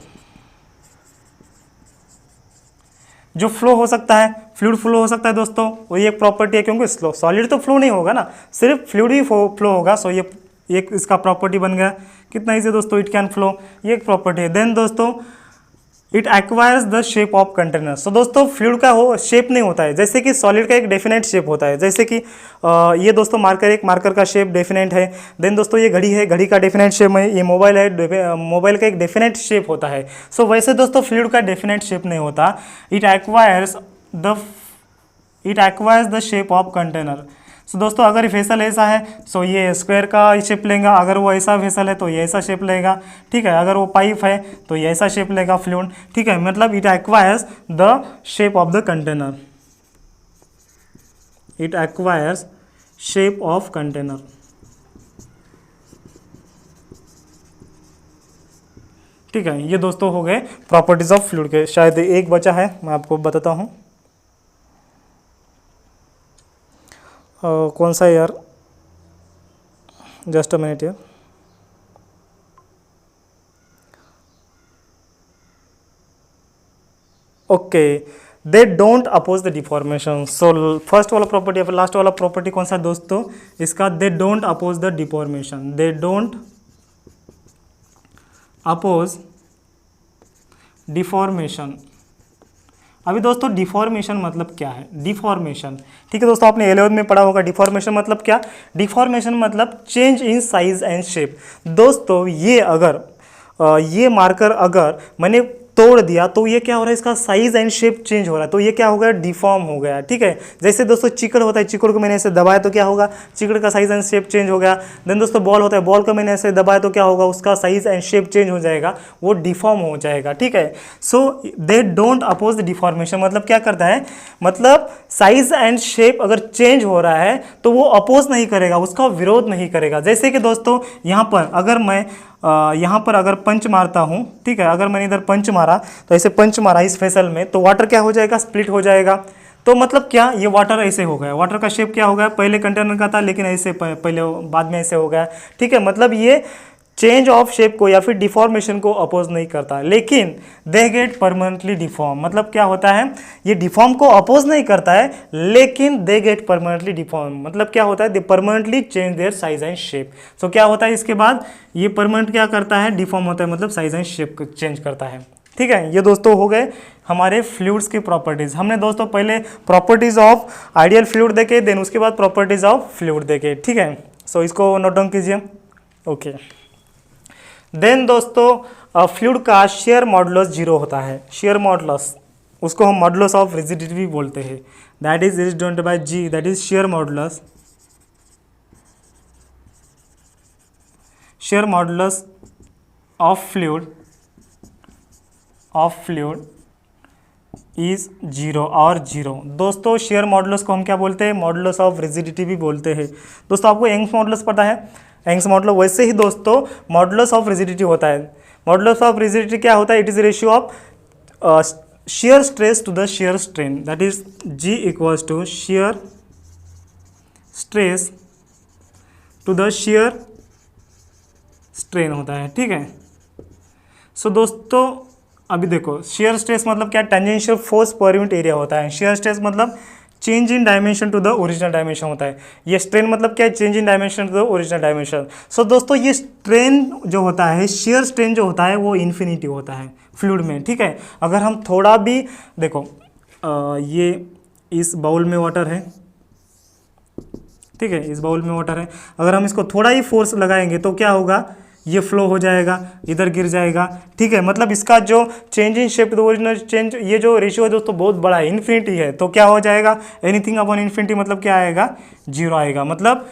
जो फ्लो हो सकता है, फ्लूइड फ्लो हो सकता है दोस्तों, वो ये एक प्रॉपर्टी है, क्योंकि स्लो सॉलिड तो फ्लो नहीं होगा ना, सिर्फ फ्लूइड ही फ्लो होगा। सो ये एक इसका प्रॉपर्टी बन गया, कितना इजी दोस्तों, इट कैन फ्लो, ये एक प्रॉपर्टी है। देन दोस्तों it acquires the shape of container. So दोस्तों फ्लूइड का हो शेप नहीं होता है, जैसे कि सॉलिड का एक डेफिनेट शेप होता है, जैसे कि ये दोस्तों मार्कर, एक मार्कर का शेप डेफिनेट है। देन दोस्तों ये घड़ी है, घड़ी का डेफिनेट शेप है। ये मोबाइल है, मोबाइल का एक डेफिनेट शेप होता है। सो वैसे दोस्तों फ्लूइड का डेफिनेट शेप नहीं होता। It acquires the shape of container. So दोस्तों अगर वेसल ऐसा है सो ये स्क्वायर का शेप लेगा, अगर वो ऐसा वेसल है तो ये ऐसा शेप लेगा, ठीक है। अगर वो पाइप है तो ये ऐसा शेप लेगा फ्लूइड, ठीक है। मतलब it acquires the shape of the container, it acquires shape of container. ठीक है, ये दोस्तों हो गए प्रॉपर्टीज ऑफ फ्लूइड के। शायद एक बचा है, मैं आपको बताता हूँ। कौन सा यार, जस्ट अ मिनट यार। Okay, they don't oppose the deformation. So first वाला प्रॉपर्टी या फिर लास्ट वाला प्रॉपर्टी कौन सा दोस्तों इसका, they don't oppose the deformation, they don't oppose deformation. अभी दोस्तों डिफॉर्मेशन मतलब क्या है, डिफॉर्मेशन, ठीक है दोस्तों, आपने 11th में पढ़ा होगा। डिफॉर्मेशन मतलब क्या, डिफॉर्मेशन मतलब change in size and shape. दोस्तों ये अगर ये मार्कर अगर मैंने तोड़ दिया तो ये क्या हो रहा है, इसका साइज एंड शेप चेंज हो रहा है, तो ये क्या हो गया, डिफॉर्म हो गया, ठीक है। जैसे दोस्तों चिकड़ होता है, चिकड़ को मैंने ऐसे दबाया तो क्या होगा, चिकड़ का साइज एंड शेप चेंज हो गया। देन दोस्तों बॉल होता है, बॉल को मैंने ऐसे दबाया तो क्या होगा, उसका साइज एंड शेप चेंज हो जाएगा, वो डिफॉर्म हो जाएगा, ठीक है। So they don't oppose the deformation मतलब क्या करता है, मतलब साइज एंड शेप अगर चेंज हो रहा है तो वो अपोज नहीं करेगा, उसका विरोध नहीं करेगा। जैसे कि दोस्तों यहाँ पर अगर मैं यहाँ पर अगर पंच मारता हूँ, ठीक है, अगर मैंने इधर पंच मारा तो ऐसे पंच मारा इस फेसल में, तो वाटर क्या हो जाएगा, स्प्लिट हो जाएगा। तो मतलब क्या, ये वाटर ऐसे हो गया, वाटर का शेप क्या हो गया, पहले कंटेनर का था लेकिन ऐसे पहले बाद में ऐसे हो गया, ठीक है। मतलब ये चेंज ऑफ शेप को या फिर डिफॉर्मेशन को अपोज नहीं करता, लेकिन दे गेट परमानेंटली डिफॉर्म। मतलब क्या होता है, ये डिफॉर्म को अपोज नहीं करता है लेकिन दे गेट परमानेंटली डिफॉर्म। मतलब क्या होता है, they permanently change their size and shape. So क्या होता है इसके बाद, ये परमानेंट क्या करता है, डिफॉर्म होता है, मतलब साइज एंड शेप को चेंज करता है, ठीक है। ये दोस्तों हो गए हमारे फ्लूइड्स की प्रॉपर्टीज। हमने दोस्तों पहले प्रॉपर्टीज ऑफ आइडियल फ्लूइड देखे, देन उसके बाद प्रॉपर्टीज ऑफ फ्लूइड देखे, ठीक है। सो इसको नोट डाउन कीजिए, ओके। देन दोस्तों फ्लूइड का शेयर मॉडुलस 0 होता है। शेयर मॉडुलस, उसको हम मॉडुलस ऑफ रिजिडिटी भी बोलते हैं, that is divided by G, that is shear modulus. Shear modulus of fluid is 0 और 0। दोस्तों शेयर मॉडुलस को हम क्या बोलते हैं, मॉडुलस ऑफ रिजिडिटी भी बोलते हैं। दोस्तों आपको यंग्स मॉडुलस पता है, यंग्स मॉडुलस, वैसे ही दोस्तों मॉडुलस ऑफ रिजिडिटी होता है। मॉडुलस ऑफ रिजिडिटी क्या होता है, it is ratio of shear stress to the shear strain, that is G equals to shear stress to the shear strain होता है, ठीक है। सो दोस्तों अभी देखो, shear stress मतलब क्या, tangential force per unit area होता है। shear stress मतलब change in dimension to the original dimension होता है। ये स्ट्रेन मतलब क्या है, change in dimension to the original dimension. So दोस्तों ये स्ट्रेन जो होता है, शेयर स्ट्रेन जो होता है वो इन्फिनिटी होता है फ्लूइड में, ठीक है। अगर हम थोड़ा भी देखो, ये इस बाउल में वाटर है, ठीक है, इस बाउल में वाटर है, अगर हम इसको थोड़ा ही फोर्स लगाएंगे तो क्या होगा, ये फ्लो हो जाएगा, इधर गिर जाएगा, ठीक है। मतलब इसका जो change in shape to the original change, ये जो रेशियो है दोस्तों बहुत बड़ा है, इन्फिनिटी है, तो क्या हो जाएगा, एनीथिंग अपॉन इन्फिनिटी मतलब क्या आएगा, 0 आएगा। मतलब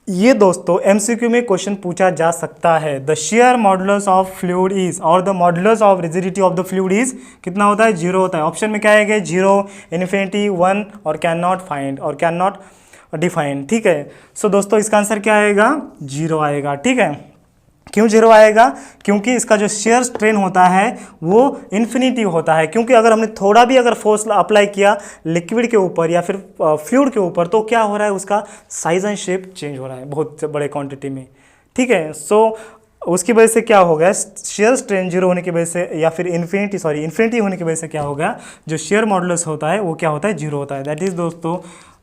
ये दोस्तों एमसीक्यू में क्वेश्चन पूछा जा सकता है, the shear modulus of fluid is, और the modulus of rigidity of the fluid is कितना होता है, 0 होता है। ऑप्शन में क्या आएगा, 0, इन्फिनिटी, 1 और कैन नॉट फाइंड और कैन नॉट डिफाइन, ठीक है। सो दोस्तों इसका आंसर क्या आएगा, 0 आएगा, ठीक है। क्यों 0 आएगा, क्योंकि इसका जो शेयर स्ट्रेन होता है वो इन्फिनिटी होता है। क्योंकि अगर हमने थोड़ा भी अगर फोर्स अप्लाई किया लिक्विड के ऊपर या फिर फ्लूइड के ऊपर तो क्या हो रहा है, उसका साइज एंड शेप चेंज हो रहा है बहुत बड़े क्वांटिटी में, ठीक है। सो उसकी वजह से क्या हो गया, शेयर स्ट्रेन 0 होने की वजह से या फिर इन्फिनिटी होने की वजह से क्या हो गया, जो शेयर मॉडुलस होता है वो क्या होता है, 0 होता है। दैट इज दोस्तों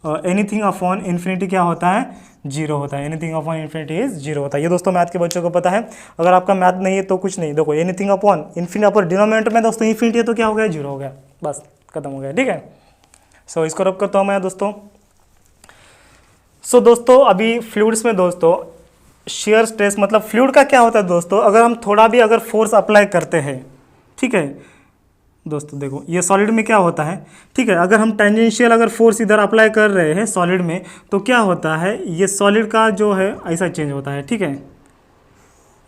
एनीथिंग अपॉन इन्फिनिटी क्या होता है, जीरो होता है। Anything upon infinity is zero होता है। ये दोस्तों मैथ के बच्चों को पता है। अगर आपका मैथ नहीं है तो कुछ नहीं, देखो anything upon infinity upon denominator में दोस्तों इन्फिनिटी है तो क्या हो गया, जीरो हो गया, बस खत्म हो गया, ठीक है। सो इसको रब करता हूँ मैं दोस्तों। सो दोस्तों अभी फ्लूइड्स में दोस्तों शेयर स्ट्रेस मतलब फ्लूइड का क्या होता है दोस्तों, अगर हम थोड़ा भी अगर फोर्स अप्लाई करते हैं, ठीक है दोस्तों, देखो ये सॉलिड में क्या होता है, ठीक है, अगर हम टेंजेंशियल अगर फोर्स इधर अप्लाई कर रहे हैं सॉलिड में तो क्या होता है, ये सॉलिड का जो है ऐसा चेंज होता है, ठीक है।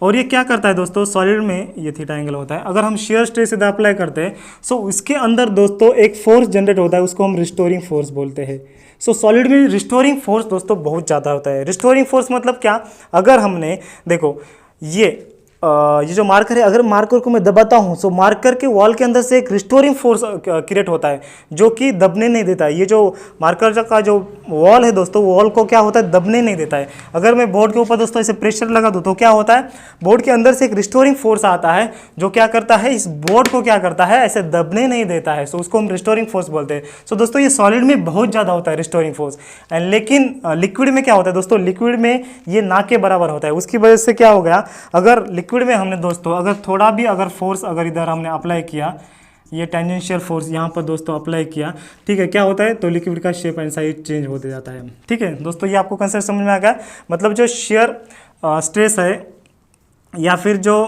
और ये क्या करता है दोस्तों, सॉलिड में ये थीटा एंगल होता है। अगर हम शेयर स्ट्रेस इधर अप्लाई करते हैं सो उसके अंदर दोस्तों एक फोर्स जनरेट होता है, उसको हम रिस्टोरिंग फोर्स बोलते हैं। सो सॉलिड में रिस्टोरिंग फोर्स दोस्तों बहुत ज़्यादा होता है। रिस्टोरिंग फोर्स मतलब क्या, अगर हमने देखो ये जो मार्कर है, अगर मार्कर को मैं दबाता हूँ सो मार्कर के वॉल के अंदर से एक रिस्टोरिंग फोर्स क्रिएट होता है जो कि दबने नहीं देता है। ये जो मार्कर का जो वॉल है दोस्तों, वॉल को क्या होता है, दबने नहीं देता है। अगर मैं बोर्ड के ऊपर दोस्तों ऐसे प्रेशर लगा दूँ तो क्या होता है, बोर्ड के अंदर से एक रिस्टोरिंग फोर्स आता है जो क्या करता है, इस बोर्ड को क्या करता है, ऐसे दबने नहीं देता है। सो उसको हम रिस्टोरिंग फोर्स बोलते हैं। सो दोस्तों ये सॉलिड में बहुत ज़्यादा होता है रिस्टोरिंग फोर्स, एंड लेकिन लिक्विड में क्या होता है दोस्तों, लिक्विड में ये ना के बराबर होता है। उसकी वजह से क्या हो गया, अगर लिक्विड में हमने दोस्तों अगर थोड़ा भी अगर फोर्स अगर इधर हमने अप्लाई किया, ये टेंजेंशियल फोर्स यहाँ पर दोस्तों अप्लाई किया, ठीक है, क्या होता है, तो लिक्विड का शेप एंड साइज चेंज होते जाता है, ठीक है दोस्तों। ये आपको कंसेप्ट समझ में आ गया। मतलब जो शेयर स्ट्रेस है या फिर जो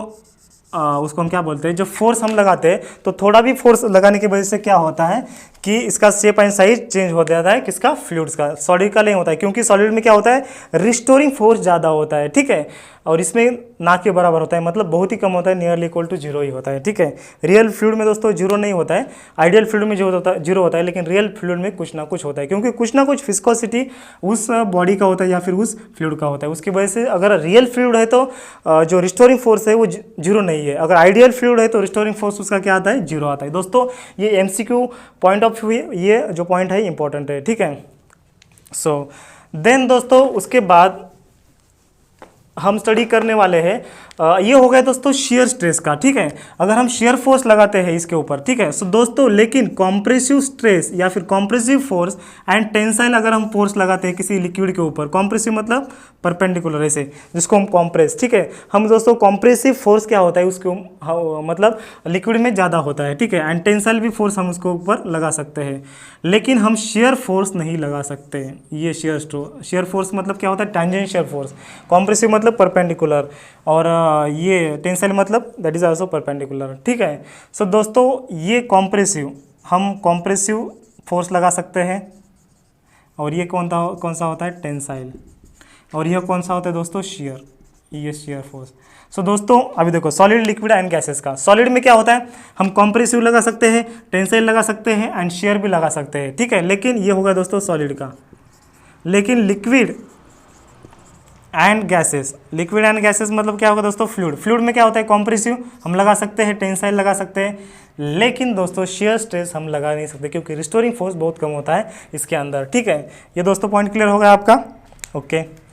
उसको हम क्या बोलते हैं, जो फोर्स हम लगाते हैं तो थोड़ा भी फोर्स लगाने की वजह से क्या होता है कि इसका शेप एंड साइज चेंज हो जाता है, किसका, फ्लूइड्स का। सॉलिड का नहीं होता है, क्योंकि सॉलिड में क्या होता है, रिस्टोरिंग फोर्स ज़्यादा होता है, ठीक है, और इसमें ना के बराबर होता है, मतलब बहुत ही कम होता है, नियरली इक्वल टू जीरो ही होता है, ठीक है। रियल फ्लूइड में दोस्तों जीरो नहीं होता है, आइडियल फ्लूइड में जो होता है जीरो होता है, लेकिन रियल फ्लूइड में कुछ ना कुछ होता है, क्योंकि कुछ ना कुछ फिस्कोसिटी उस बॉडी का होता है या फिर उस फ्लूइड का होता है। उसकी वजह से अगर रियल फ्लूइड है तो जो रिस्टोरिंग फोर्स है वो जीरो नहीं है। अगर आइडियल फ्लूइड है तो रिस्टोरिंग फोर्स उसका क्या आता है, जीरो आता है। दोस्तों ये MCQ पॉइंट ऑफ व्यू, ये जो पॉइंट है इंपॉर्टेंट है, ठीक है। सो देन दोस्तों उसके बाद हम स्टडी करने वाले हैं, ये हो गया दोस्तों शेयर स्ट्रेस का, ठीक है। अगर हम शेयर फोर्स लगाते हैं इसके ऊपर, ठीक है, सो दोस्तों लेकिन कॉम्प्रेसिव स्ट्रेस या फिर कॉम्प्रेसिव फोर्स एंड टेंसाइल अगर हम फोर्स लगाते हैं किसी लिक्विड के ऊपर, कॉम्प्रेसिव मतलब परपेंडिकुलर ऐसे, जिसको हम कॉम्प्रेस, ठीक है, हम दोस्तों कॉम्प्रेसिव फोर्स क्या होता है उसको मतलब लिक्विड में ज़्यादा होता है, ठीक है, एंड टेंसाइल भी फोर्स हम उसके ऊपर लगा सकते हैं, लेकिन हम शेयर फोर्स नहीं लगा सकते। ये शेयर फोर्स मतलब क्या होता है, टेंजेंशियल फोर्स। कॉम्प्रेसिव मतलब परपेंडिकुलर, और ये टेंसाइल मतलब दैट इज आल्सो परपेंडिकुलर, ठीक है। सो दोस्तों ये कॉम्प्रेसिव, हम कॉम्प्रेसिव फोर्स लगा सकते हैं, और ये कौन सा होता है, टेंसाइल, और यह कौन सा होता है दोस्तों, शेयर, ये शेयर फोर्स। सो दोस्तों अभी देखो सॉलिड, लिक्विड एंड गैसेस का। सॉलिड में क्या होता है, हम कॉम्प्रेसिव लगा सकते हैं, टेंसाइल लगा सकते हैं एंड शेयर भी लगा सकते हैं, ठीक है, लेकिन ये होगा दोस्तों सॉलिड का। लेकिन liquid and gases, liquid and gases मतलब क्या होगा दोस्तों, फ्लूइड। फ्लूइड में क्या होता है, कॉम्प्रेसिव हम लगा सकते हैं, टेंसाइल लगा सकते हैं, लेकिन दोस्तों शेयर स्ट्रेस हम लगा नहीं सकते, क्योंकि रिस्टोरिंग फोर्स बहुत कम होता है इसके अंदर, ठीक है। ये दोस्तों पॉइंट क्लियर होगा आपका, ओके।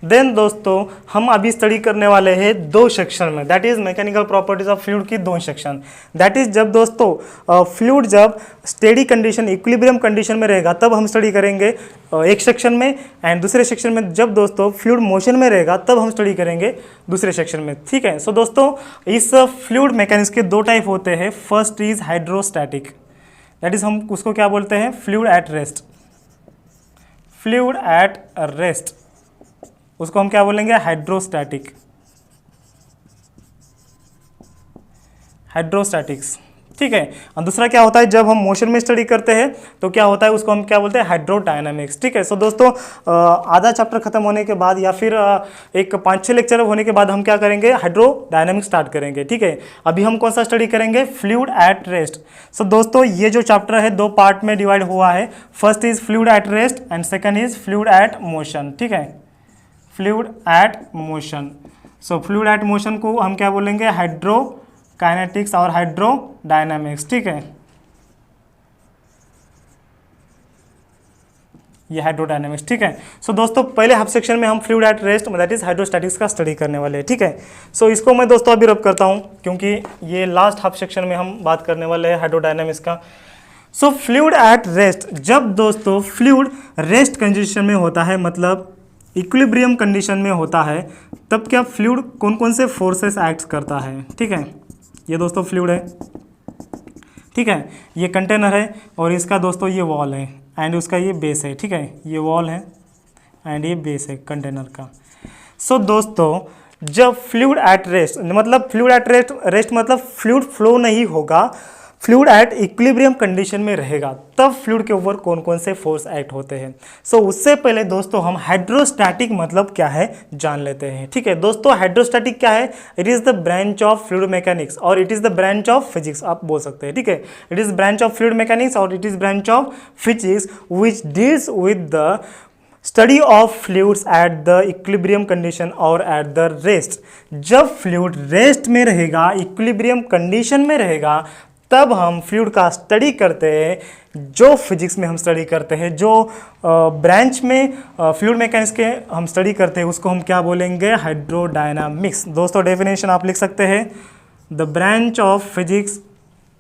देन दोस्तों हम अभी स्टडी करने वाले हैं दो सेक्शन में, that is mechanical properties of fluid की दो सेक्शन। दैट इज जब दोस्तों फ्लूइड जब स्टेडी कंडीशन, इक्विलिब्रियम कंडीशन में रहेगा तब हम स्टडी करेंगे एक सेक्शन में, एंड दूसरे सेक्शन में जब दोस्तों फ्लूइड मोशन में रहेगा तब हम स्टडी करेंगे दूसरे सेक्शन में, ठीक है। सो दोस्तों इस फ्लूइड मैकेनिक्स के दो टाइप होते हैं। First is hydrostatic, that is हम उसको क्या बोलते हैं, fluid at rest. Fluid at rest उसको हम क्या बोलेंगे, हाइड्रोस्टैटिक, हाइड्रोस्टैटिक्स, ठीक है। और दूसरा क्या होता है, जब हम मोशन में स्टडी करते हैं तो क्या होता है, उसको हम क्या बोलते हैं, हाइड्रोडायनामिक्स, ठीक है। सो दोस्तों आधा चैप्टर खत्म होने के बाद या फिर एक 5-6 लेक्चर होने के बाद हम क्या करेंगे, हाइड्रोडायनामिक्स स्टार्ट करेंगे, ठीक है। अभी हम कौन सा स्टडी करेंगे, फ्लूइड एट रेस्ट। सो दोस्तों ये जो चैप्टर है दो पार्ट में डिवाइड हुआ है। First is fluid at rest and second is fluid at motion, ठीक है, fluid at motion. So fluid at motion को हम क्या बोलेंगे, हाइड्रोकाइनेटिक्स और हाइड्रोडायनामिक्स, ठीक है, ये हाइड्रोडायनामिक्स, ठीक है। सो दोस्तों पहले हाफ सेक्शन में हम fluid at rest that is hydrostatics का स्टडी करने वाले हैं, ठीक है। सो इसको मैं दोस्तों अभी रब करता हूँ, क्योंकि ये लास्ट हाफ सेक्शन में हम बात करने वाले हैं हाइड्रोडायनामिक्स का। सो फ्लूइड एट रेस्ट, जब दोस्तों फ्लूइड रेस्ट कंडीशन में होता है, मतलब इक्विलिब्रियम कंडीशन में होता है, तब क्या फ्लूइड कौन कौन से फोर्सेस एक्ट करता है। ठीक है, ये दोस्तों फ्लूइड है, ठीक है, ये कंटेनर है और इसका दोस्तों ये वॉल है एंड उसका ये बेस है। ठीक है, ये वॉल है एंड ये बेस है कंटेनर का। सो दोस्तों जब फ्लूइड एट रेस्ट, मतलब फ्लूइड एट रेस्ट मतलब फ्लूइड फ्लो नहीं होगा, फ्लूइड एट इक्विलिब्रियम कंडीशन में रहेगा, तब फ्लूइड के ऊपर कौन कौन से फोर्स एक्ट होते हैं। सो उससे पहले दोस्तों हम हाइड्रोस्टैटिक मतलब क्या है जान लेते हैं। ठीक है दोस्तों, हाइड्रोस्टैटिक क्या है, it is the branch of fluid mechanics और it is the branch of physics, आप बोल सकते हैं। ठीक है, it is branch of fluid mechanics और it is branch of physics which deals with the study of fluids at the equilibrium condition और at the rest. जब fluid rest में रहेगा, इक्विलिब्रियम कंडीशन में रहेगा, तब हम फ्लूइड का स्टडी करते हैं, जो फिजिक्स में हम स्टडी करते हैं, जो ब्रांच में फ्लूइड मैकेनिक्स के हम स्टडी करते हैं, उसको हम क्या बोलेंगे, हाइड्रोडायनामिक्स। दोस्तों डेफिनेशन आप लिख सकते हैं, द ब्रांच ऑफ फिजिक्स।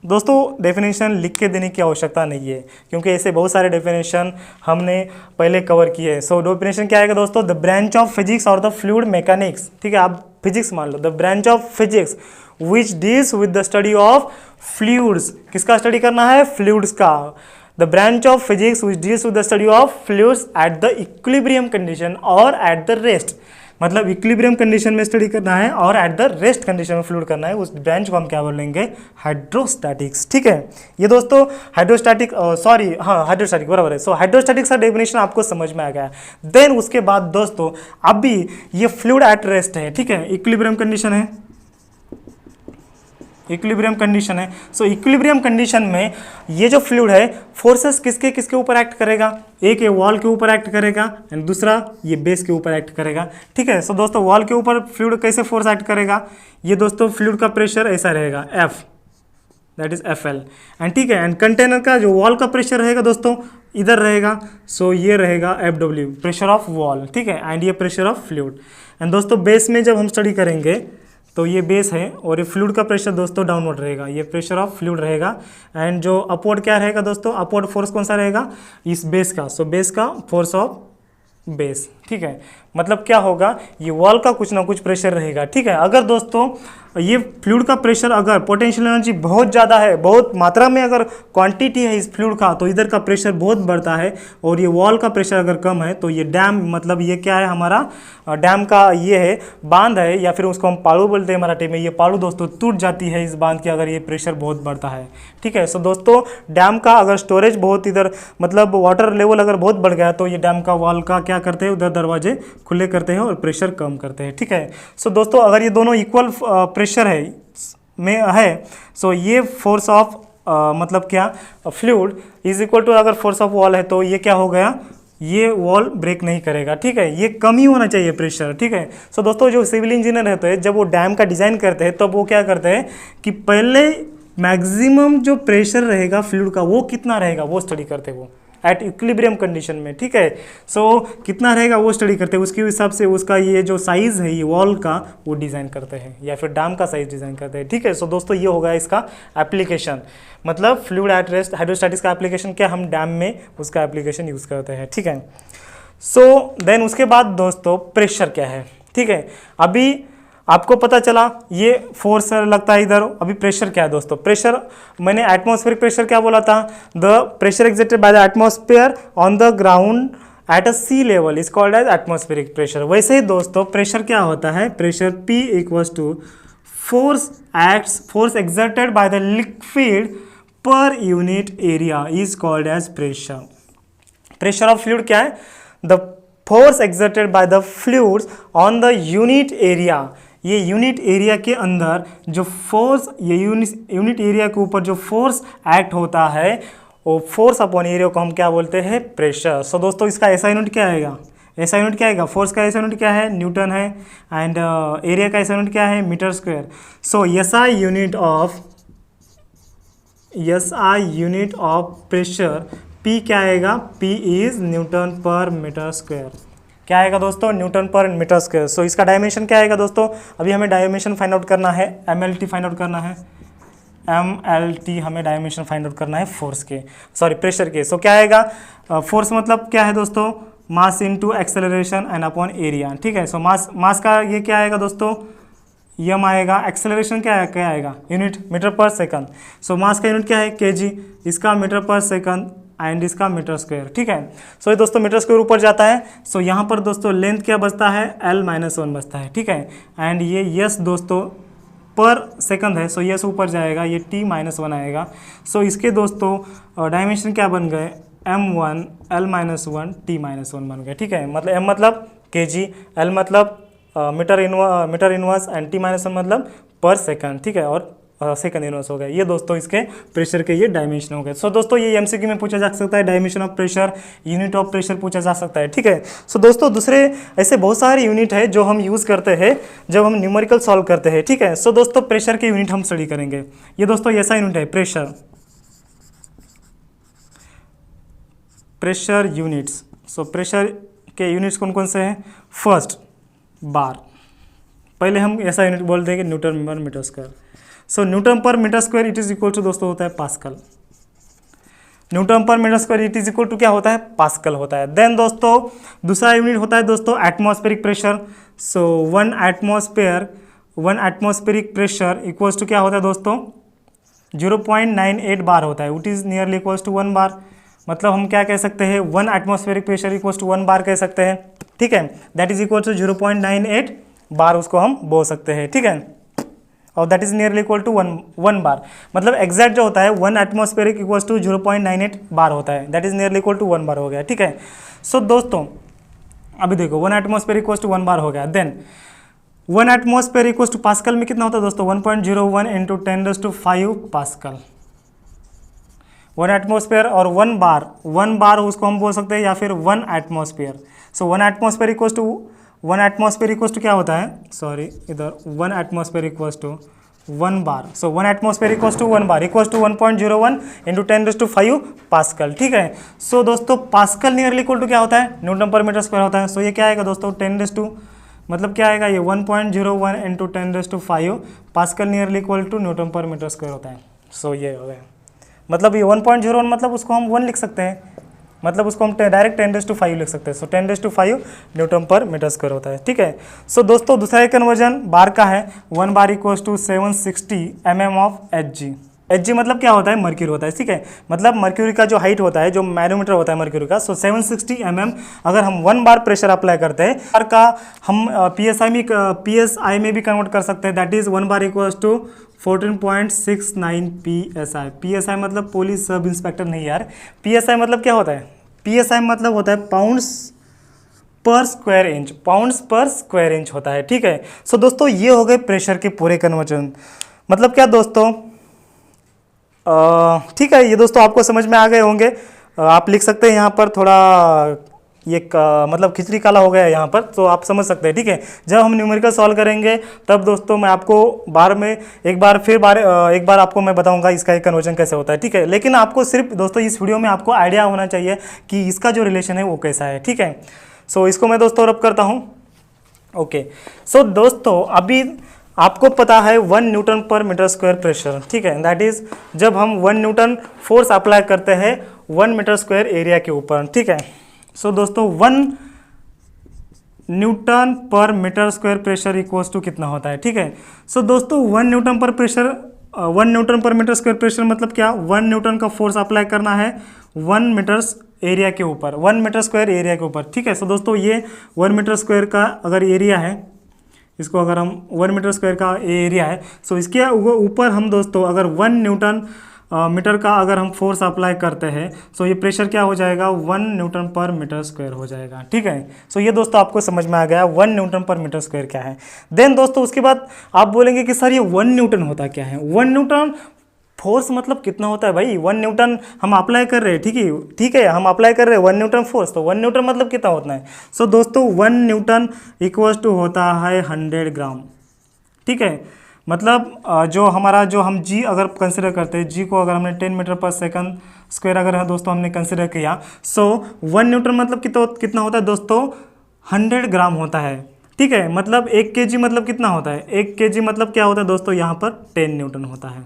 दोस्तों डेफिनेशन लिख के देने की आवश्यकता नहीं है, क्योंकि ऐसे बहुत सारे डेफिनेशन हमने पहले कवर किए हैं। सो डेफिनेशन क्या आएगा दोस्तों, द ब्रांच ऑफ फिजिक्स और द फ्लूइड मैकेनिक्स। ठीक है, आप फिजिक्स मान लो, the branch of physics which deals with the study of fluids. किसका स्टडी करना है, फ्लूइड्स का। The branch of physics which deals with the study of fluids at the equilibrium condition और एट द रेस्ट, मतलब equilibrium condition में study करना है और एट द रेस्ट कंडीशन में फ्लूइड करना है, उस ब्रांच को हम क्या बोलेंगे, हाइड्रोस्टैटिक्स। ठीक है, ये दोस्तों हाइड्रोस्टैटिक, हाइड्रोस्टैटिक बराबर है। सो हाइड्रोस्टैटिक्स का डेफिनेशन आपको समझ में आ गया। देन उसके बाद दोस्तों अभी ये फ्लूइड एट रेस्ट है। ठीक है, इक्विलिब्रियम कंडीशन है, इक्विलिब्रियम कंडीशन है। सो इक्विलिब्रियम कंडीशन में ये जो फ्लूइड है, फोर्सेस किसके किसके ऊपर एक्ट करेगा, एक ये वॉल के ऊपर एक्ट करेगा एंड दूसरा ये बेस के ऊपर एक्ट करेगा। ठीक है, सो दोस्तों वॉल के ऊपर फ्लूइड कैसे फोर्स एक्ट करेगा, ये दोस्तों फ्लूइड का प्रेशर ऐसा रहेगा F, that is FL and ठीक है, एंड कंटेनर का जो वॉल का प्रेशर रहेगा दोस्तों इधर रहेगा, सो ये रहेगा FW, प्रेशर ऑफ वॉल। ठीक है, एंड ये प्रेशर ऑफ फ्लूइड। एंड दोस्तों बेस में जब हम स्टडी करेंगे तो ये बेस है और ये फ्लूइड का प्रेशर दोस्तों डाउनवर्ड रहेगा, ये प्रेशर ऑफ फ्लूइड रहेगा। एंड जो अपवर्ड क्या रहेगा दोस्तों, अपवर्ड फोर्स कौन सा रहेगा, इस बेस का। सो बेस का फोर्स ऑफ बेस। ठीक है, मतलब क्या होगा, ये वॉल का कुछ ना कुछ प्रेशर रहेगा। ठीक है, अगर दोस्तों ये फ्लूइड का प्रेशर, अगर पोटेंशियल एनर्जी बहुत ज़्यादा है, बहुत मात्रा में अगर क्वांटिटी है इस फ्लूइड का, तो इधर का प्रेशर बहुत बढ़ता है, और ये वॉल का प्रेशर अगर कम है तो ये डैम, मतलब ये क्या है हमारा डैम का ये है बांध है, या फिर उसको हम पाड़ू बोलते हैं मराठी में, ये पाड़ू दोस्तों टूट जाती है इस बांध की अगर ये प्रेशर बहुत बढ़ता है। ठीक है, सो दोस्तों डैम का अगर स्टोरेज बहुत इधर, मतलब वाटर लेवल अगर बहुत बढ़ गया तो ये डैम का वॉल का क्या करते हैं, उधर दरवाजे खुले करते हैं और प्रेशर कम करते हैं। ठीक है, सो दोस्तों अगर ये दोनों इक्वल प्रेशर है में है, सो ये फोर्स ऑफ मतलब क्या, फ्लूइड इज इक्वल टू, अगर फोर्स ऑफ वॉल है तो ये क्या हो गया, ये वॉल ब्रेक नहीं करेगा। ठीक है, ये कम ही होना चाहिए प्रेशर। ठीक है, सो दोस्तों जो सिविल इंजीनियर रहते हैं, जब वो डैम का डिज़ाइन करते हैं, तब वो क्या करते हैं कि पहले मैक्सिमम जो प्रेशर रहेगा फ्लूइड का वो कितना रहेगा वो स्टडी करते हैं, वो एट इक्विलिब्रियम कंडीशन में। ठीक है, सो कितना रहेगा वो स्टडी करते हैं, उसके हिसाब से उसका ये जो साइज़ है ये वॉल का वो डिज़ाइन करते हैं, या फिर डैम का साइज डिज़ाइन करते हैं। ठीक है, सो दोस्तों ये होगा इसका एप्लीकेशन, मतलब फ्लूइड एट रेस्ट हाइड्रोस्टैटिक्स का एप्लीकेशन क्या, हम डैम में उसका एप्लीकेशन यूज़ करते हैं। ठीक है, सो देन उसके बाद दोस्तों प्रेशर क्या है। ठीक है, अभी आपको पता चला ये फोर्स लगता है इधर, अभी प्रेशर क्या है दोस्तों, प्रेशर मैंने एटमॉस्फेरिक प्रेशर क्या बोला था, the pressure exerted by the atmosphere on the ground at a sea level is called as atmospheric pressure. वैसे ही दोस्तों प्रेशर क्या होता है, pressure P equals to force exerted by the liquid per unit area is called as pressure. Pressure of fluid क्या है, the force exerted by the fluids on the unit area, ये unit area के अंदर जो force, ये unit area के ऊपर जो फोर्स एक्ट होता है, वो फोर्स अपॉन एरिया को हम क्या बोलते हैं, प्रेशर। सो दोस्तों इसका ऐसा यूनिट क्या आएगा, ऐसा यूनिट क्या आएगा, फोर्स का ऐसा यूनिट क्या है, न्यूटन है, एंड एरिया का ऐसा यूनिट क्या है, metre square. So SI unit of pressure P क्या आएगा, P is newton per metre square. क्या आएगा दोस्तों, न्यूटन पर मीटर स्क्वायर। सो इसका डायमेंशन क्या आएगा दोस्तों, अभी हमें डायमेंशन फाइंड आउट करना है, MLT फाइंड आउट करना है। MLT हमें डायमेंशन फाइंड आउट करना है फोर्स के, सॉरी प्रेशर के। सो क्या आएगा, फोर्स मतलब क्या है दोस्तों, mass into acceleration and upon area, ठीक है। सो मास का ये क्या आएगा दोस्तों, यम आएगा। एक्सेलरेशन क्या आएगा, यूनिट मीटर पर सेकंड। सो मास का यूनिट क्या है, केजी, इसका मीटर पर सेकंड एंड इसका मीटर स्क्वायर, ठीक है। सो ये दोस्तों मीटर स्क्वायर ऊपर जाता है। सो यहाँ पर दोस्तों लेंथ क्या बचता है, L-1 बचता है, ठीक है। एंड ये यस दोस्तों पर सेकंड है, सो यस ऊपर जाएगा, ये T-1 आएगा। सो इसके दोस्तों डायमेंशन क्या बन गए, M1 L-1 T-1 बन गया, ठीक है। मतलब M मतलब केजी, L मतलब मीटर इनवर्स एंड T-1 मतलब पर सेकंड, ठीक है, और सेकंड इनवर्स हो गया। ये दोस्तों इसके प्रेशर के ये डायमेंशन हो गए। सो दोस्तों ये एमसीक्यू में पूछा जा सकता है, dimension of pressure, unit of pressure पूछा जा सकता है, ठीक है। सो दोस्तों दूसरे ऐसे बहुत सारे यूनिट है जो हम यूज़ करते हैं जब हम न्यूमेरिकल सॉल्व करते हैं, ठीक है। सो दोस्तों प्रेशर के यूनिट हम स्टडी करेंगे। ये दोस्तों ऐसा यूनिट है प्रेशर यूनिट्स। सो प्रेशर के यूनिट्स कौन कौन से हैं, फर्स्ट बार, पहले हम ऐसा यूनिट बोल देंगे newton per metre square. So newton per metre square it is equal to दोस्तों होता है pascal. Newton per metre square it is equal to क्या होता है, पास्कल होता है। देन दोस्तों दूसरा यूनिट होता है दोस्तों atmospheric pressure. So one atmospheric pressure equals to क्या होता है दोस्तों, 0.98 बार होता है, it is nearly equals to 1 bar. मतलब हम क्या कह सकते हैं, one atmospheric pressure equals to 1 bar कह सकते हैं, ठीक है। That is equal to 0.98 bar उसको हम बोल सकते हैं, ठीक है। और that is nearly equal to 1 bar. मतलब एग्जैक्ट जो होता है one atmospheric equals to 0.98 bar होता है, that is nearly equal to 1 bar हो गया, ठीक है। सो दोस्तों अभी देखो one atmosphere equals to 1 bar हो गया। Then one atmosphere equals to pascal में कितना होता है दोस्तों, 1.01 इंटू 10⁵ पास्कल। वन एटमॉस्फेयर और 1 बार उसको हम बोल सकते हैं, या फिर 1 atmosphere. So 1 atmosphere equals to क्या होता है, सॉरी इधर 1 atmosphere equals to 1 bar. So 1 atmosphere equals to 1 bar equals to 1.01 into 10⁵ pascal, ठीक है। सो दोस्तों पास्कल नियरली इक्वल टू क्या होता है, न्यूटन पर मीटर स्क्वायर होता है। सो ये क्या आएगा दोस्तों, 10 मतलब क्या आएगा, ये 1.01 into 10⁵ pascal nearly equal to newton per metre square होता है। सो ये हो गया, मतलब ये 1.01 मतलब उसको हम 1 लिख सकते हैं, मतलब उसको हम डायरेक्ट 10⁵ लिख सकते हैं। सो 10⁵ न्यूटन पर मीटर स्क्वायर होता है, ठीक है। सो दोस्तों दूसरा एक कन्वर्जन बार का है, 1 bar equals to 760 mm of Hg मतलब क्या होता है, मर्क्यूरी होता है, ठीक है। मतलब मर्क्यूरी का जो हाइट होता है, जो मैनोमीटर होता है मर्क्यूरी का, सो 760 mm अगर हम 1 बार प्रेशर अप्लाई करते हैं, बार का हम PSI में भी कन्वर्ट कर सकते हैं। That is 1 bar equals to 14.69 PSI मतलब पुलिस सब इंस्पेक्टर नहीं यार, PSI मतलब क्या होता है, PSI मतलब होता है पाउंड्स पर स्क्वायर इंच होता है, ठीक है। सो दोस्तों ये हो गए प्रेशर के पूरे कन्वर्जन। मतलब क्या दोस्तों, ठीक है, ये दोस्तों आपको समझ में आ गए होंगे। आप लिख सकते हैं यहाँ पर थोड़ा ये मतलब खिचड़ी काला हो गया है यहाँ पर, तो आप समझ सकते हैं, ठीक है। जब हम न्यूमेरिकल सॉल्व करेंगे तब दोस्तों मैं आपको एक बार आपको मैं बताऊंगा इसका एक कन्वर्जन कैसे होता है, ठीक है। लेकिन आपको सिर्फ दोस्तों इस वीडियो में आपको आइडिया होना चाहिए कि इसका जो रिलेशन है वो कैसा है, ठीक है। सो इसको मैं दोस्तों रब करता हूँ, ओके। सो दोस्तों अभी आपको पता है 1 newton per metre square pressure, ठीक है। दैट इज जब हम 1 न्यूटन फोर्स अप्लाई करते हैं 1 मीटर स्क्वायर एरिया के ऊपर, ठीक है। सो दोस्तों 1 newton per metre square pressure equals to कितना होता है, ठीक है। सो दोस्तों 1 newton per metre square pressure मतलब क्या, 1 न्यूटन का फोर्स अप्लाई करना है 1 मीटर एरिया के ऊपर, 1 मीटर स्क्वायर एरिया के ऊपर, ठीक है। सो दोस्तों ये 1 मीटर स्क्वायर का अगर एरिया है, इसको अगर हम 1 मीटर स्क्वायर का एरिया है, सो इसके ऊपर हम दोस्तों अगर 1 न्यूटन मीटर का अगर हम फोर्स अप्लाई करते हैं, सो ये प्रेशर क्या हो जाएगा, 1 न्यूटन पर मीटर स्क्वायर हो जाएगा, ठीक है। सो ये दोस्तों आपको समझ में आ गया 1 न्यूटन पर मीटर स्क्वायर क्या है। देन दोस्तों उसके बाद आप बोलेंगे कि सर ये 1 न्यूटन होता क्या है, 1 न्यूटन फोर्स मतलब कितना होता है भाई, 1 न्यूटन हम अप्लाई कर रहे हैं, ठीक है, हम अप्लाई कर रहे हैं 1 न्यूटन फोर्स, तो 1 न्यूटन मतलब कितना होता है। सो दोस्तों 1 न्यूटन इक्वल्स टू होता है 100 ग्राम, ठीक है। मतलब जो हम जी अगर कंसिडर करते हैं, जी को अगर हमने 10 मीटर पर सेकंड स्क्वायर अगर दोस्तों हमने कंसिडर किया, सो 1 न्यूटन मतलब कितना होता है दोस्तों, 100 ग्राम होता है, ठीक है। मतलब 1 kg मतलब कितना होता है, 1 kg मतलब क्या होता है दोस्तों, यहाँ पर 10 न्यूटन होता है,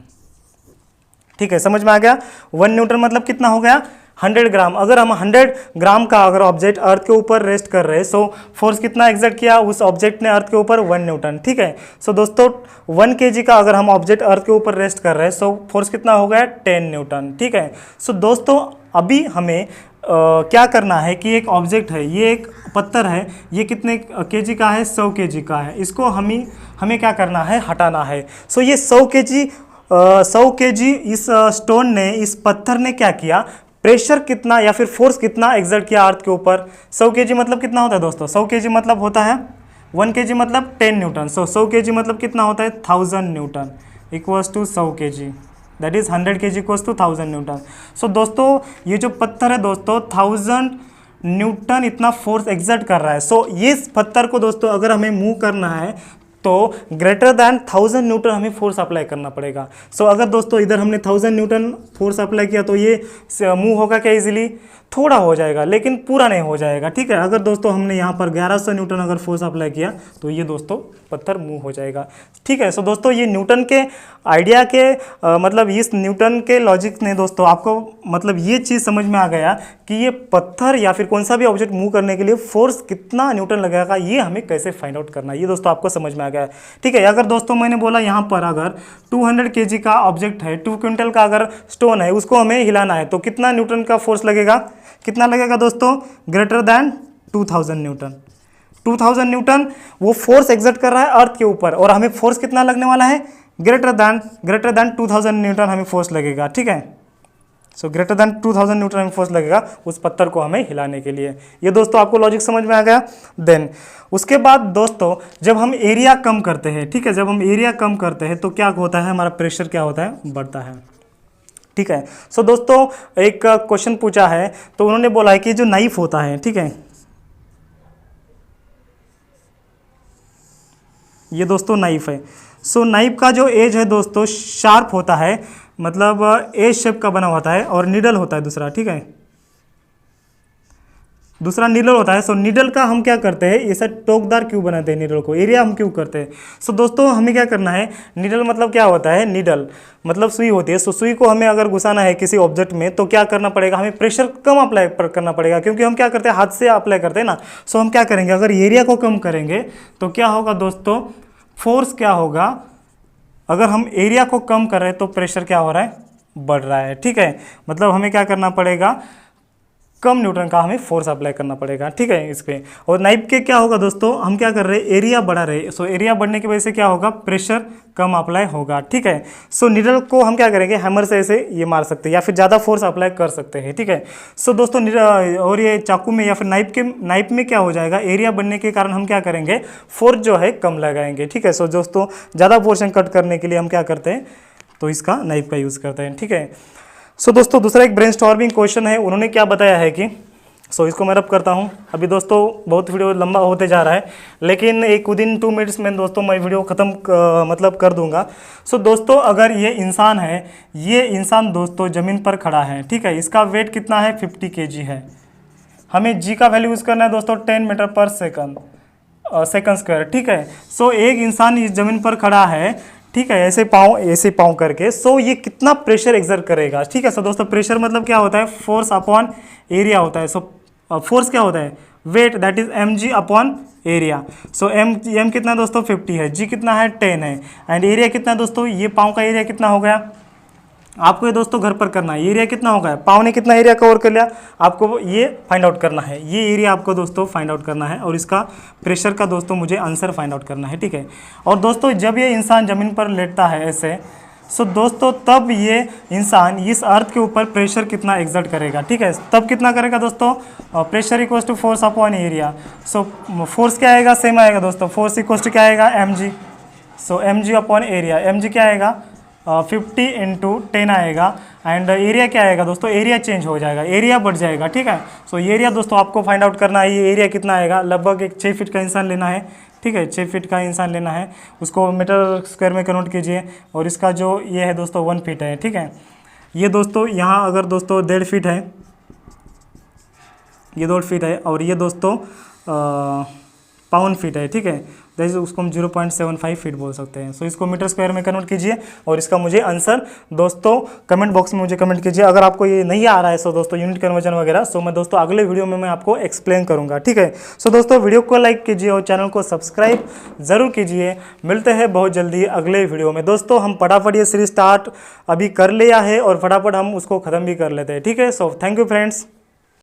ठीक है, समझ में आ गया। 1 न्यूटन मतलब कितना हो गया 100 ग्राम। अगर हम 100 ग्राम का अगर ऑब्जेक्ट अर्थ के ऊपर रेस्ट कर रहे हैं, सो फोर्स कितना एग्जर्ट किया उस ऑब्जेक्ट ने अर्थ के ऊपर 1 न्यूटन। ठीक है, सो दोस्तों 1 kg का अगर हम ऑब्जेक्ट अर्थ के ऊपर रेस्ट कर रहे हैं, सो फोर्स कितना हो गया 10 न्यूटन। ठीक है, सो दोस्तों अभी हमें क्या करना है कि एक ऑब्जेक्ट है, ये एक पत्थर है, ये कितने केजी का है 100 kg का है, इसको हमें क्या करना है हटाना है। सो ये 100 kg इस स्टोन ने, इस पत्थर ने क्या किया, प्रेशर कितना या फिर फोर्स कितना एक्सर्ट किया अर्थ के ऊपर। 100 kg मतलब कितना होता है दोस्तों, 100 kg मतलब होता है 1 kg मतलब 10 न्यूटन। सो 100 kg मतलब कितना होता है 1000 newton equals to 100 kg, that is 100 kg equals to 1000 newton. So दोस्तों ये जो पत्थर है दोस्तों 1000 न्यूटन इतना फोर्स एक्सर्ट कर रहा है। सो ये पत्थर को दोस्तों अगर हमें मूव करना है तो ग्रेटर दैन 1000 न्यूटन हमें फोर्स अप्लाई करना पड़ेगा। सो अगर दोस्तों इधर हमने 1000 न्यूटन फोर्स अप्लाई किया तो ये मूव होगा क्या इजीली, थोड़ा हो जाएगा लेकिन पूरा नहीं हो जाएगा। ठीक है, अगर दोस्तों हमने यहाँ पर 1100 न्यूटन अगर फोर्स अप्लाई किया तो ये दोस्तों पत्थर मूव हो जाएगा। ठीक है, सो दोस्तों ये न्यूटन के आइडिया के मतलब इस न्यूटन के लॉजिक ने दोस्तों आपको मतलब ये चीज़ समझ में आ गया कि ये पत्थर या फिर कौन सा भी ऑब्जेक्ट मूव करने के लिए फोर्स कितना न्यूटन लगेगा, ये हमें कैसे फाइंड आउट करना है, ये दोस्तों आपको समझ में आ गया है। ठीक है, अगर दोस्तों मैंने बोला यहाँ पर अगर 200 kg का ऑब्जेक्ट है, 2 क्विंटल का अगर स्टोन है, उसको हमें हिलाना है तो कितना न्यूटन का फोर्स लगेगा, कितना लगेगा दोस्तों, ग्रेटर दैन 2000 न्यूटन। 2000 न्यूटन वो फोर्स एक्सर्ट कर रहा है अर्थ के ऊपर और हमें फोर्स कितना लगने वाला है, ग्रेटर दैन 2000 न्यूटन हमें फोर्स लगेगा। ठीक है, सो ग्रेटर दैन 2000 न्यूटन हमें फोर्स लगेगा उस पत्थर को हमें हिलाने के लिए। ये दोस्तों आपको लॉजिक समझ में आ गया। देन उसके बाद दोस्तों जब हम एरिया कम करते हैं, ठीक है, जब हम एरिया कम करते हैं तो क्या होता है, हमारा प्रेशर क्या होता है, बढ़ता है। ठीक है, सो दोस्तों एक क्वेश्चन पूछा है तो उन्होंने बोला है कि जो नाइफ होता है, ठीक है, ये दोस्तों नाइफ है। सो नाइफ का जो एज है दोस्तों शार्प होता है, मतलब एज शेप का बना होता है और नीडल होता है दूसरा। ठीक है, दूसरा नीडल होता है। सो नीडल का हम क्या करते हैं, ऐसा टोकदार क्यों बनाते हैं नीडल को, एरिया हम क्यों करते हैं। सो दोस्तों हमें क्या करना है, नीडल मतलब क्या होता है, नीडल मतलब सुई होती है। सो सुई को हमें अगर घुसाना है किसी ऑब्जेक्ट में तो क्या करना पड़ेगा, हमें प्रेशर कम अप्लाई करना पड़ेगा, क्योंकि हम क्या करते हैं हाथ से अप्लाई करते हैं ना। सो हम क्या करेंगे, अगर एरिया को कम करेंगे तो क्या होगा दोस्तों, फोर्स क्या होगा, अगर हम एरिया को कम कर रहे हैं तो प्रेशर क्या हो रहा है, बढ़ रहा है। ठीक है, मतलब हमें क्या करना पड़ेगा, कम न्यूटन का हमें फोर्स अप्लाई करना पड़ेगा। ठीक है, इस पे। और नाइफ के क्या होगा दोस्तों, हम क्या कर रहे हैं, एरिया बढ़ा रहे हैं। सो एरिया बढ़ने की वजह से क्या होगा, प्रेशर कम अप्लाई होगा। ठीक है, सो नीडल को हम क्या करेंगे, हैमर से ऐसे ये मार सकते हैं या फिर ज़्यादा फोर्स अप्लाई कर सकते हैं। ठीक है, सो दोस्तों और ये चाकू में या फिर नाइफ में क्या हो जाएगा, एरिया बढ़ने के कारण हम क्या करेंगे, फोर्स जो है कम लगाएंगे। ठीक है, सो दोस्तों ज़्यादा पोर्शन कट करने के लिए हम क्या करते हैं, तो इसका नाइफ का यूज़ करते हैं। ठीक है, सो दोस्तों दूसरा एक ब्रेनस्टॉर्मिंग क्वेश्चन है, उन्होंने क्या बताया है कि इसको मैं रब करता हूँ। अभी दोस्तों बहुत वीडियो लंबा होते जा रहा है, लेकिन एक विदिन 2 मिनट्स में दोस्तों मैं वीडियो ख़त्म मतलब कर दूंगा। सो दोस्तों अगर ये इंसान है, ये इंसान दोस्तों ज़मीन पर खड़ा है, ठीक है, इसका वेट कितना है, 50 kg है। हमें जी का वैल्यू यूज़ करना है दोस्तों 10 मीटर पर सेकंड स्क्वायर। ठीक है, सो एक इंसान इस ज़मीन पर खड़ा है, ठीक है, ऐसे पाँव करके। सो ये कितना प्रेशर एक्सर्ट करेगा। ठीक है, सो दोस्तों प्रेशर मतलब क्या होता है, फोर्स अपॉन एरिया होता है। सो फोर्स क्या होता है, weight, that is mg upon area. So m कितना दोस्तों 50 है, g कितना है 10 है, एंड एरिया कितना दोस्तों, ये पाँव का एरिया कितना हो गया, आपको ये दोस्तों घर पर करना है, एरिया कितना होगा, पाँव ने कितना एरिया कवर कर लिया, आपको ये फाइंड आउट करना है, ये एरिया आपको दोस्तों फाइंड आउट करना है और इसका प्रेशर का दोस्तों मुझे आंसर फाइंड आउट करना है। ठीक है, और दोस्तों जब ये इंसान ज़मीन पर लेटता है ऐसे, सो दोस्तों तब ये इंसान इस अर्थ के ऊपर प्रेशर कितना एक्सर्ट करेगा। ठीक है, तब कितना करेगा दोस्तों, pressure equals to force upon area. So force क्या आएगा, सेम आएगा दोस्तों, फोर्स इक्वल्स टू क्या आएगा, mg। सो mg अपॉन एरिया, mg क्या आएगा, 50 × 10 आएगा, एंड एरिया क्या आएगा दोस्तों, एरिया चेंज हो जाएगा, एरिया बढ़ जाएगा। ठीक है, सो एरिया दोस्तों आपको फाइंड आउट करना है, ये एरिया कितना आएगा, लगभग एक 6 फीट का इंसान लेना है। ठीक है, 6 फीट का इंसान लेना है, उसको मीटर स्क्वायर में कन्वर्ट कीजिए, और इसका जो ये है दोस्तों 1 फीट है। ठीक है, ये दोस्तों यहाँ अगर दोस्तों 1.5 फीट है, ये 2 फीट है, और ये दोस्तों पाउंड फीट है, ठीक है, जैसे उसको हम 0.75 फीट बोल सकते हैं। सो इसको मीटर स्क्वायर में कन्वर्ट कीजिए और इसका मुझे आंसर दोस्तों कमेंट बॉक्स में मुझे कमेंट कीजिए। अगर आपको ये नहीं आ रहा है सो दोस्तों यूनिट कन्वर्जन वगैरह, सो मैं दोस्तों अगले वीडियो में मैं आपको एक्सप्लेन करूंगा, ठीक है। सो दोस्तों वीडियो को लाइक कीजिए और चैनल को सब्सक्राइब जरूर कीजिए। मिलते हैं बहुत जल्दी अगले वीडियो में। दोस्तों हम फटाफट ये सीरीज स्टार्ट अभी कर लिया है और फटाफट हम उसको ख़त्म भी कर लेते हैं, ठीक है। So thank you friends.